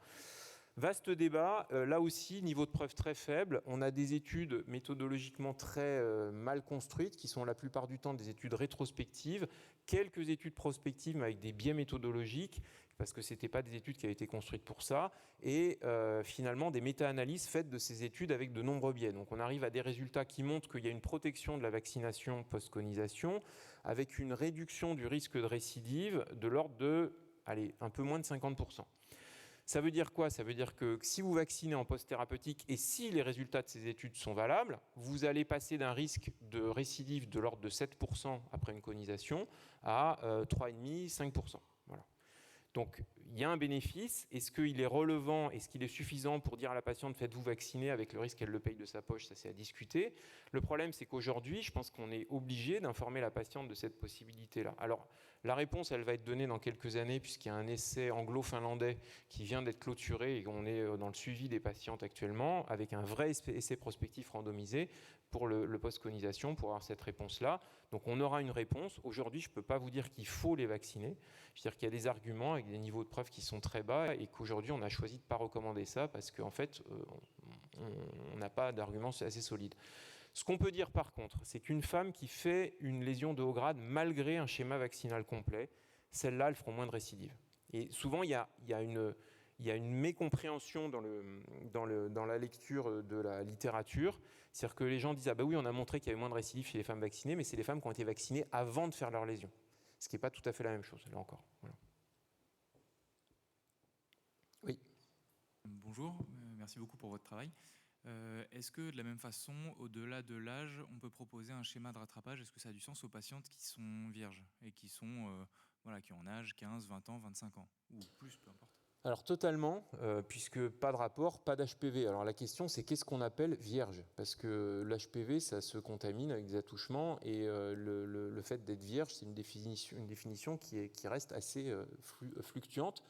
vaste débat, là aussi, niveau de preuve très faible. On a des études méthodologiquement très mal construites, qui sont la plupart du temps des études rétrospectives, quelques études prospectives mais avec des biais méthodologiques, parce que ce n'étaient pas des études qui avaient été construites pour ça, et finalement des méta-analyses faites de ces études avec de nombreux biais. Donc on arrive à des résultats qui montrent qu'il y a une protection de la vaccination post-conisation, avec une réduction du risque de récidive de l'ordre de, un peu moins de 50%. Ça veut dire quoi ? Ça veut dire que si vous vaccinez en post-thérapeutique et si les résultats de ces études sont valables, vous allez passer d'un risque de récidive de l'ordre de 7% après une conisation à 3,5-5%. Voilà. Donc, il y a un bénéfice. Est-ce qu'il est relevant, est-ce qu'il est suffisant pour dire à la patiente « faites-vous vacciner » avec le risque qu'elle le paye de sa poche ? Ça, c'est à discuter. Le problème, c'est qu'aujourd'hui, je pense qu'on est obligé d'informer la patiente de cette possibilité-là. Alors, la réponse, elle va être donnée dans quelques années, puisqu'il y a un essai anglo-finlandais qui vient d'être clôturé et on est dans le suivi des patientes actuellement, avec un vrai essai prospectif randomisé pour le post-conisation, pour avoir cette réponse-là. Donc on aura une réponse. Aujourd'hui, je ne peux pas vous dire qu'il faut les vacciner. Je veux dire qu'il y a des arguments avec des niveaux de preuve qui sont très bas et qu'aujourd'hui, on a choisi de ne pas recommander ça parce qu'en fait, on n'a pas d'argument assez solide. Ce qu'on peut dire par contre, c'est qu'une femme qui fait une lésion de haut grade malgré un schéma vaccinal complet, celles-là, elles feront moins de récidives. Et souvent, il y a une mécompréhension dans la lecture de la littérature. C'est-à-dire que les gens disent « Ah ben oui, on a montré qu'il y avait moins de récidives chez les femmes vaccinées, mais c'est les femmes qui ont été vaccinées avant de faire leur lésion. » Ce qui n'est pas tout à fait la même chose, là encore. Voilà. Oui. Bonjour, merci beaucoup pour votre travail. Est-ce que de la même façon, au-delà de l'âge, on peut proposer un schéma de rattrapage? Est-ce que ça a du sens aux patientes qui sont vierges et qui sont qui ont un âge 15, 20 ans, 25 ans ou plus, peu importe? Alors totalement, puisque pas de rapport, pas d'HPV. Alors la question c'est qu'est-ce qu'on appelle vierge? Parce que l'HPV ça se contamine avec des attouchements et le fait d'être vierge c'est une définition qui reste assez fluctuante.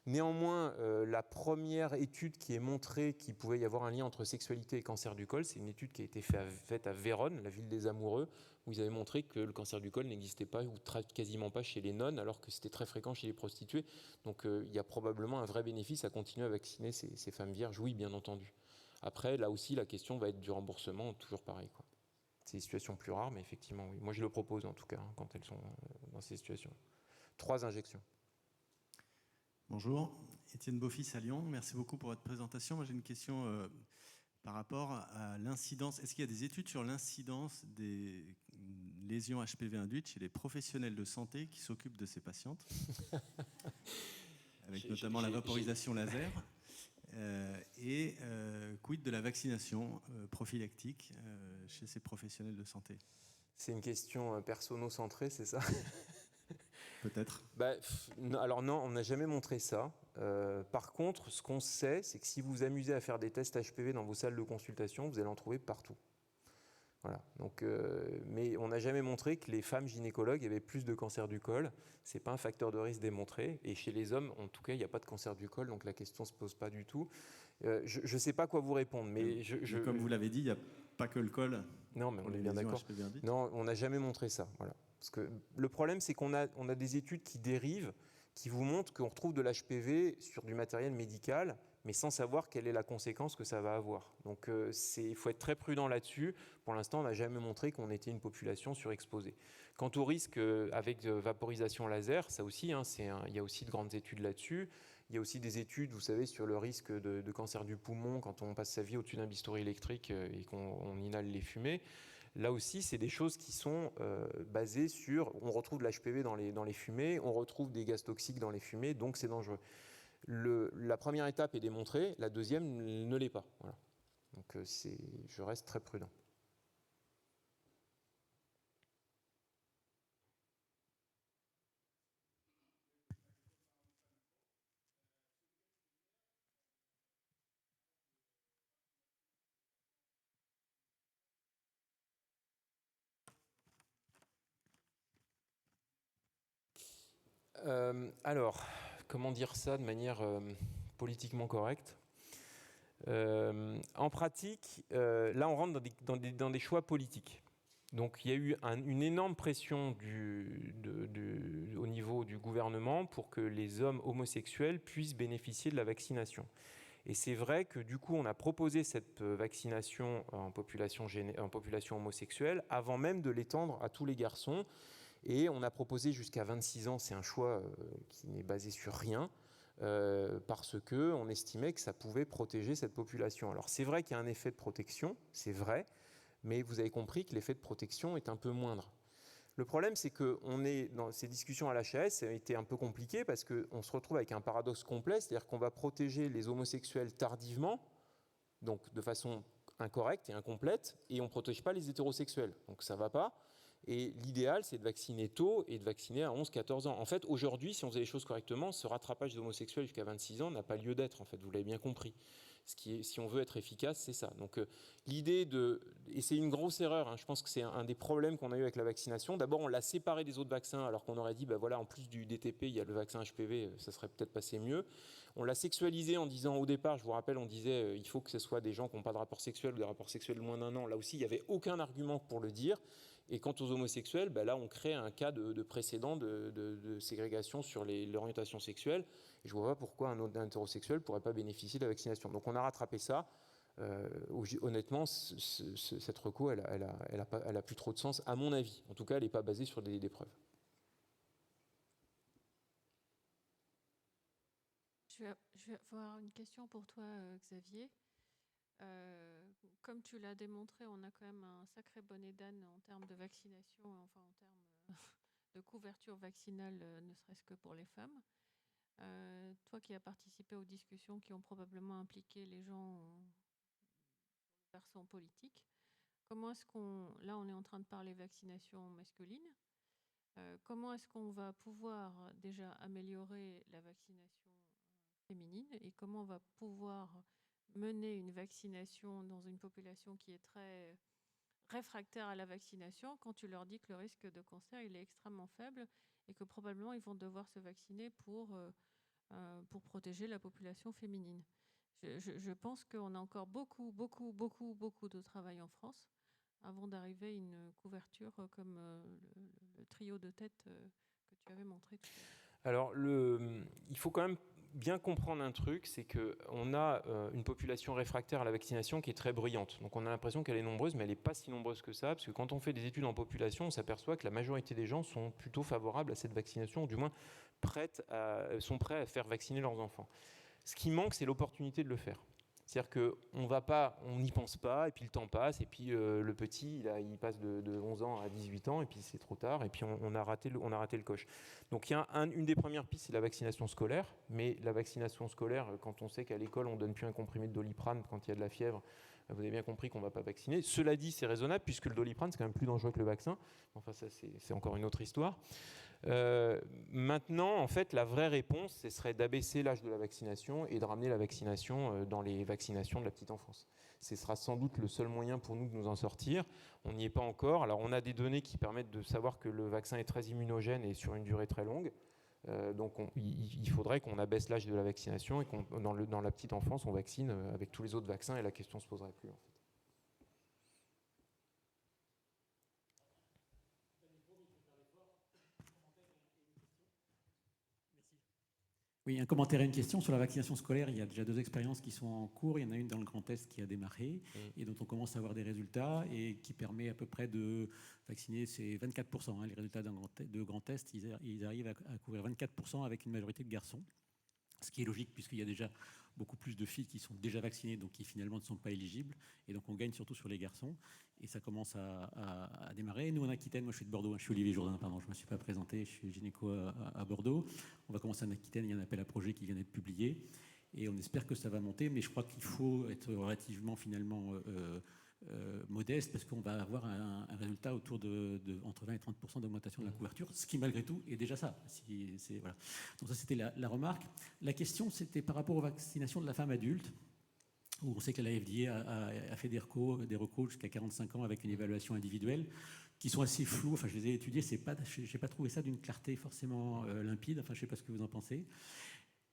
Néanmoins, la première étude qui est montrée qu'il pouvait y avoir un lien entre sexualité et cancer du col, c'est une étude qui a été faite à Vérone, la ville des amoureux, où ils avaient montré que le cancer du col n'existait pas ou quasiment pas chez les nonnes, alors que c'était très fréquent chez les prostituées. Donc il y a probablement un vrai bénéfice à continuer à vacciner ces femmes vierges, oui, bien entendu. Après, là aussi, la question va être du remboursement, toujours pareil, quoi. C'est des situations plus rares, mais effectivement, oui. Moi, je le propose, en tout cas, quand elles sont dans ces situations. 3 injections. Bonjour, Étienne Beaufils à Lyon. Merci beaucoup pour votre présentation. Moi, j'ai une question par rapport à l'incidence. Est-ce qu'il y a des études sur l'incidence des lésions HPV induites chez les professionnels de santé qui s'occupent de ces patientes, avec notamment la vaporisation laser et quid de la vaccination prophylactique chez ces professionnels de santé? C'est une question persono-centrée, c'est ça? Peut-être. Alors non, on n'a jamais montré ça. Par contre, ce qu'on sait, c'est que si vous vous amusez à faire des tests HPV dans vos salles de consultation, vous allez en trouver partout. Voilà. Donc, mais on n'a jamais montré que les femmes gynécologues avaient plus de cancer du col. Ce n'est pas un facteur de risque démontré. Et chez les hommes, en tout cas, il n'y a pas de cancer du col, donc la question ne se pose pas du tout. Je ne sais pas quoi vous répondre. Mais comme vous l'avez dit, il n'y a pas que le col. Non, mais on est bien d'accord. Non, on n'a jamais montré ça. Voilà. Parce que le problème, c'est qu'on a des études qui dérivent, qui vous montrent qu'on retrouve de l'HPV sur du matériel médical, mais sans savoir quelle est la conséquence que ça va avoir. Donc il faut être très prudent là-dessus. Pour l'instant, on n'a jamais montré qu'on était une population surexposée. Quant au risque avec vaporisation laser, ça aussi, il y a aussi de grandes études là-dessus. Il y a aussi des études, vous savez, sur le risque de cancer du poumon quand on passe sa vie au-dessus d'un bistouri électrique et qu'on inhale les fumées. Là aussi, c'est des choses qui sont basées sur... On retrouve de l'HPV dans les fumées, on retrouve des gaz toxiques dans les fumées, donc c'est dangereux. La première étape est démontrée, la deuxième ne l'est pas. Voilà. Donc je reste très prudent. Alors, comment dire ça de manière politiquement correcte? En pratique, là on rentre dans des choix politiques. Donc il y a eu une énorme pression au niveau du gouvernement pour que les hommes homosexuels puissent bénéficier de la vaccination. Et c'est vrai que du coup on a proposé cette vaccination en population homosexuelle avant même de l'étendre à tous les garçons. Et on a proposé jusqu'à 26 ans, c'est un choix qui n'est basé sur rien, parce qu'on estimait que ça pouvait protéger cette population. Alors c'est vrai qu'il y a un effet de protection, c'est vrai, mais vous avez compris que l'effet de protection est un peu moindre. Le problème, c'est que dans ces discussions à l'HAS, ça a été un peu compliqué parce qu'on se retrouve avec un paradoxe complet, c'est-à-dire qu'on va protéger les homosexuels tardivement, donc de façon incorrecte et incomplète, et on ne protège pas les hétérosexuels, donc ça ne va pas. Et l'idéal, c'est de vacciner tôt et de vacciner à 11-14 ans. En fait, aujourd'hui, si on faisait les choses correctement, ce rattrapage d'homosexuels jusqu'à 26 ans n'a pas lieu d'être, en fait, vous l'avez bien compris. Si on veut être efficace, c'est ça. Donc l'idée et c'est une grosse erreur, je pense que c'est un des problèmes qu'on a eu avec la vaccination. D'abord, on l'a séparé des autres vaccins, alors qu'on aurait dit, voilà, en plus du DTP, il y a le vaccin HPV, ça serait peut-être passé mieux. On l'a sexualisé en disant, au départ, je vous rappelle, on disait, il faut que ce soit des gens qui n'ont pas de rapport sexuel ou des rapports sexuels de moins d'1 an. Là aussi, il n'y avait aucun argument pour le dire. Et quant aux homosexuels, là, on crée un cas de précédent de ségrégation sur l'orientation sexuelle. Et je ne vois pas pourquoi un hétérosexuel ne pourrait pas bénéficier de la vaccination. Donc on a rattrapé ça. Honnêtement, cette reco, elle a plus trop de sens, à mon avis. En tout cas, elle n'est pas basée sur des preuves. Je vais avoir une question pour toi, Xavier. Comme tu l'as démontré, on a quand même un sacré bonnet d'âne en termes de vaccination, enfin en termes de couverture vaccinale, ne serait-ce que pour les femmes. Toi qui as participé aux discussions qui ont probablement impliqué les gens versant politique, comment est-ce qu'on... Là, on est en train de parler vaccination masculine. Comment est-ce qu'on va pouvoir déjà améliorer la vaccination féminine et comment on va pouvoir mener une vaccination dans une population qui est très réfractaire à la vaccination quand tu leur dis que le risque de cancer il est extrêmement faible et que probablement ils vont devoir se vacciner pour protéger la population féminine. Je pense qu'on a encore beaucoup de travail en France avant d'arriver à une couverture comme le trio de tête que tu avais montré tout à l'heure. Alors, il faut quand même bien comprendre un truc, c'est qu'on a une population réfractaire à la vaccination qui est très bruyante. Donc on a l'impression qu'elle est nombreuse, mais elle n'est pas si nombreuse que ça, parce que quand on fait des études en population, on s'aperçoit que la majorité des gens sont plutôt favorables à cette vaccination, ou du moins sont prêts à faire vacciner leurs enfants. Ce qui manque, c'est l'opportunité de le faire. C'est-à-dire qu'on n'y pense pas, et puis le temps passe, et puis le petit, il passe de 11 ans à 18 ans, et puis c'est trop tard, et puis on a raté le coche. Donc il y a une des premières pistes, c'est la vaccination scolaire, mais la vaccination scolaire, quand on sait qu'à l'école, on ne donne plus un comprimé de Doliprane quand il y a de la fièvre, vous avez bien compris qu'on ne va pas vacciner. Cela dit, c'est raisonnable, puisque le Doliprane, c'est quand même plus dangereux que le vaccin. Enfin, ça, c'est encore une autre histoire. Maintenant, en fait, la vraie réponse, ce serait d'abaisser l'âge de la vaccination et de ramener la vaccination dans les vaccinations de la petite enfance. Ce sera sans doute le seul moyen pour nous de nous en sortir. On n'y est pas encore. Alors, on a des données qui permettent de savoir que le vaccin est très immunogène et sur une durée très longue. Donc, il faudrait qu'on abaisse l'âge de la vaccination et qu'on, dans la petite enfance, on vaccine avec tous les autres vaccins et la question ne se poserait plus, en fait. Oui, un commentaire et une question sur la vaccination scolaire. Il y a déjà 2 expériences qui sont en cours. Il y en a une dans le Grand Est qui a démarré et dont on commence à avoir des résultats et qui permet à peu près de vacciner, c'est 24%. Les résultats de Grand Est, ils arrivent à couvrir 24% avec une majorité de garçons. Ce qui est logique puisqu'il y a déjà beaucoup plus de filles qui sont déjà vaccinées, donc qui finalement ne sont pas éligibles. Et donc on gagne surtout sur les garçons. Et ça commence à démarrer. Nous en Aquitaine, moi je suis de Bordeaux, je suis Olivier Jourdain, pardon, je ne me suis pas présenté, je suis gynéco à Bordeaux. On va commencer en Aquitaine, il y a un appel à projet qui vient d'être publié. Et on espère que ça va monter, mais je crois qu'il faut être relativement finalement modeste parce qu'on va avoir un résultat autour de entre 20 et 30% d'augmentation de la couverture, ce qui malgré tout est déjà ça. Voilà. Donc ça c'était la remarque. La question c'était par rapport aux vaccinations de la femme adulte, où on sait que la FDA a fait des recos jusqu'à 45 ans avec une évaluation individuelle qui sont assez floues. Enfin je les ai étudiés, je n'ai pas trouvé ça d'une clarté forcément limpide. Enfin je ne sais pas ce que vous en pensez.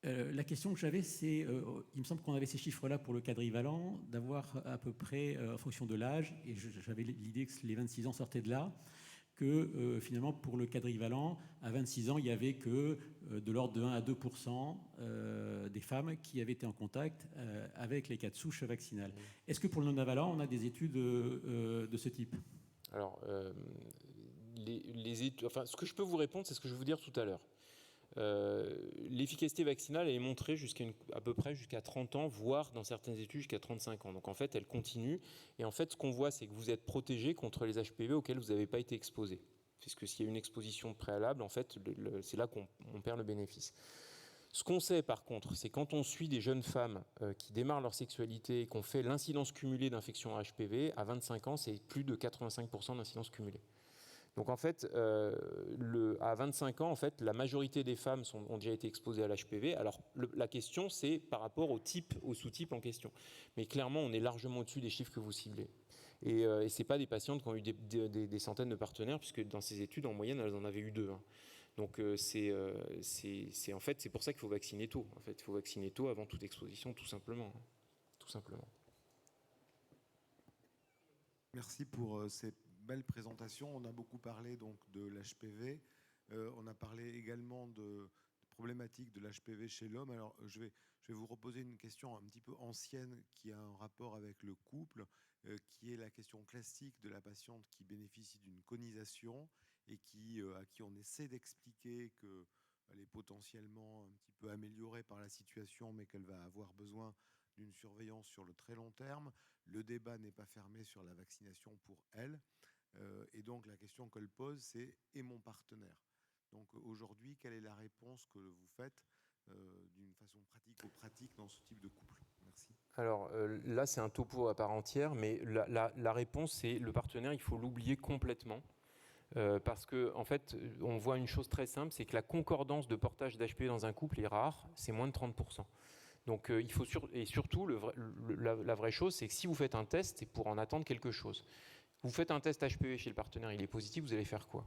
La question que j'avais, c'est, il me semble qu'on avait ces chiffres-là pour le quadrivalent, d'avoir à peu près, en fonction de l'âge, et j'avais l'idée que les 26 ans sortaient de là, que finalement pour le quadrivalent, à 26 ans, il n'y avait que de l'ordre de 1 à 2% des femmes qui avaient été en contact avec les cas de souche vaccinales. Est-ce que pour le nonavalent, on a des études de ce type ? Alors, ce que je peux vous répondre, c'est ce que je vais vous dire tout à l'heure. L'efficacité vaccinale elle est montrée à peu près jusqu'à 30 ans, voire dans certaines études jusqu'à 35 ans. Donc en fait, elle continue. Et en fait, ce qu'on voit, c'est que vous êtes protégé contre les HPV auxquels vous n'avez pas été exposé. Puisque s'il y a une exposition préalable, en fait, c'est là qu'on perd le bénéfice. Ce qu'on sait par contre, c'est quand on suit des jeunes femmes qui démarrent leur sexualité et qu'on fait l'incidence cumulée d'infection à HPV, à 25 ans, c'est plus de 85% d'incidence cumulée. Donc en fait, à 25 ans, en fait, la majorité des femmes ont déjà été exposées à l'HPV. Alors la question, c'est par rapport au sous-type en question. Mais clairement, on est largement au-dessus des chiffres que vous ciblez. Et ce n'est pas des patientes qui ont eu des centaines de partenaires, puisque dans ces études, en moyenne, elles en avaient eu 2. Hein. Donc c'est pour ça qu'il faut vacciner tôt. En fait, il faut vacciner tôt avant toute exposition, tout simplement. Tout simplement. Merci pour ces belle présentation. On a beaucoup parlé donc de l'HPV. On a parlé également de problématique de l'HPV chez l'homme. Alors, je vais vous reposer une question un petit peu ancienne qui a un rapport avec le couple, qui est la question classique de la patiente qui bénéficie d'une conisation et à qui on essaie d'expliquer qu'elle est potentiellement un petit peu améliorée par la situation, mais qu'elle va avoir besoin d'une surveillance sur le très long terme. Le débat n'est pas fermé sur la vaccination pour elle. Et donc, la question qu'elle pose, c'est « et mon partenaire ?» Donc, aujourd'hui, quelle est la réponse que vous faites d'une façon pratico-pratique dans ce type de couple? Merci. Alors là, c'est un topo à part entière, mais la réponse, c'est le partenaire, il faut l'oublier complètement. Parce qu'en fait, on voit une chose très simple, c'est que la concordance de portage d'HPV dans un couple est rare, c'est moins de 30%. Donc il faut surtout, la vraie chose, c'est que si vous faites un test, c'est pour en attendre quelque chose. Vous faites un test HPV chez le partenaire, il est positif, vous allez faire quoi?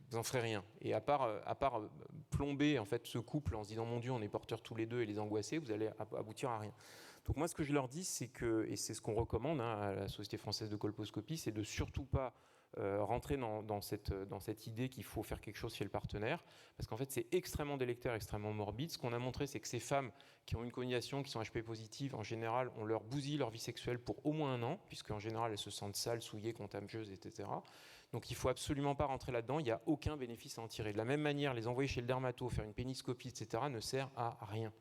Vous n'en ferez rien. Et à part plomber en fait, ce couple en se disant « Mon Dieu, on est porteurs tous les deux » et les angoisser, vous allez aboutir à rien. Donc moi, ce que je leur dis, c'est que, et c'est ce qu'on recommande à la Société française de colposcopie, c'est de surtout pas rentrer dans cette idée qu'il faut faire quelque chose chez le partenaire, parce qu'en fait, c'est extrêmement délétère, extrêmement morbide. Ce qu'on a montré, c'est que ces femmes qui ont une conisation, qui sont HPV positives, en général, on leur bousille leur vie sexuelle pour au moins 1 an, puisqu'en général, elles se sentent sales, souillées, contagieuses, etc. Donc il ne faut absolument pas rentrer là-dedans, il n'y a aucun bénéfice à en tirer. De la même manière, les envoyer chez le dermato, faire une péniscopie, etc., ne sert à rien.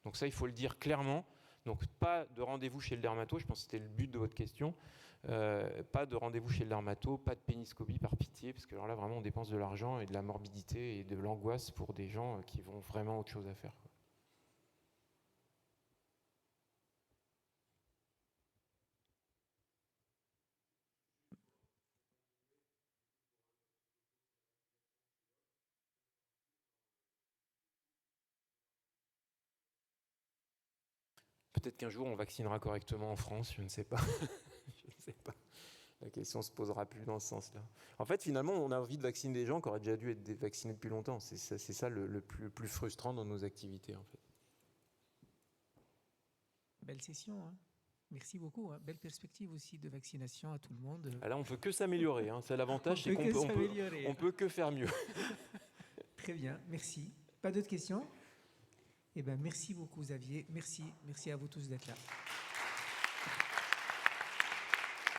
Donc ça, il faut le dire clairement. Donc pas de rendez-vous chez le dermato, je pense que c'était le but de votre question. Pas de rendez-vous chez le dermato, pas de péniscopie par pitié, parce que alors là, vraiment, on dépense de l'argent et de la morbidité et de l'angoisse pour des gens qui vont vraiment autre chose à faire. Peut-être qu'un jour, on vaccinera correctement en France, je ne sais pas. Je ne sais pas. La question ne se posera plus dans ce sens-là. En fait, finalement, on a envie de vacciner des gens qui auraient déjà dû être vaccinés depuis longtemps. C'est ça le plus frustrant dans nos activités, en fait. Belle session, hein. Merci beaucoup. Hein. Belle perspective aussi de vaccination à tout le monde. Là, on ne peut que s'améliorer. Hein. C'est l'avantage, c'est qu'on peut que faire mieux. Très bien, merci. Pas d'autres questions? Eh bien, merci beaucoup, Xavier. Merci à vous tous d'être là.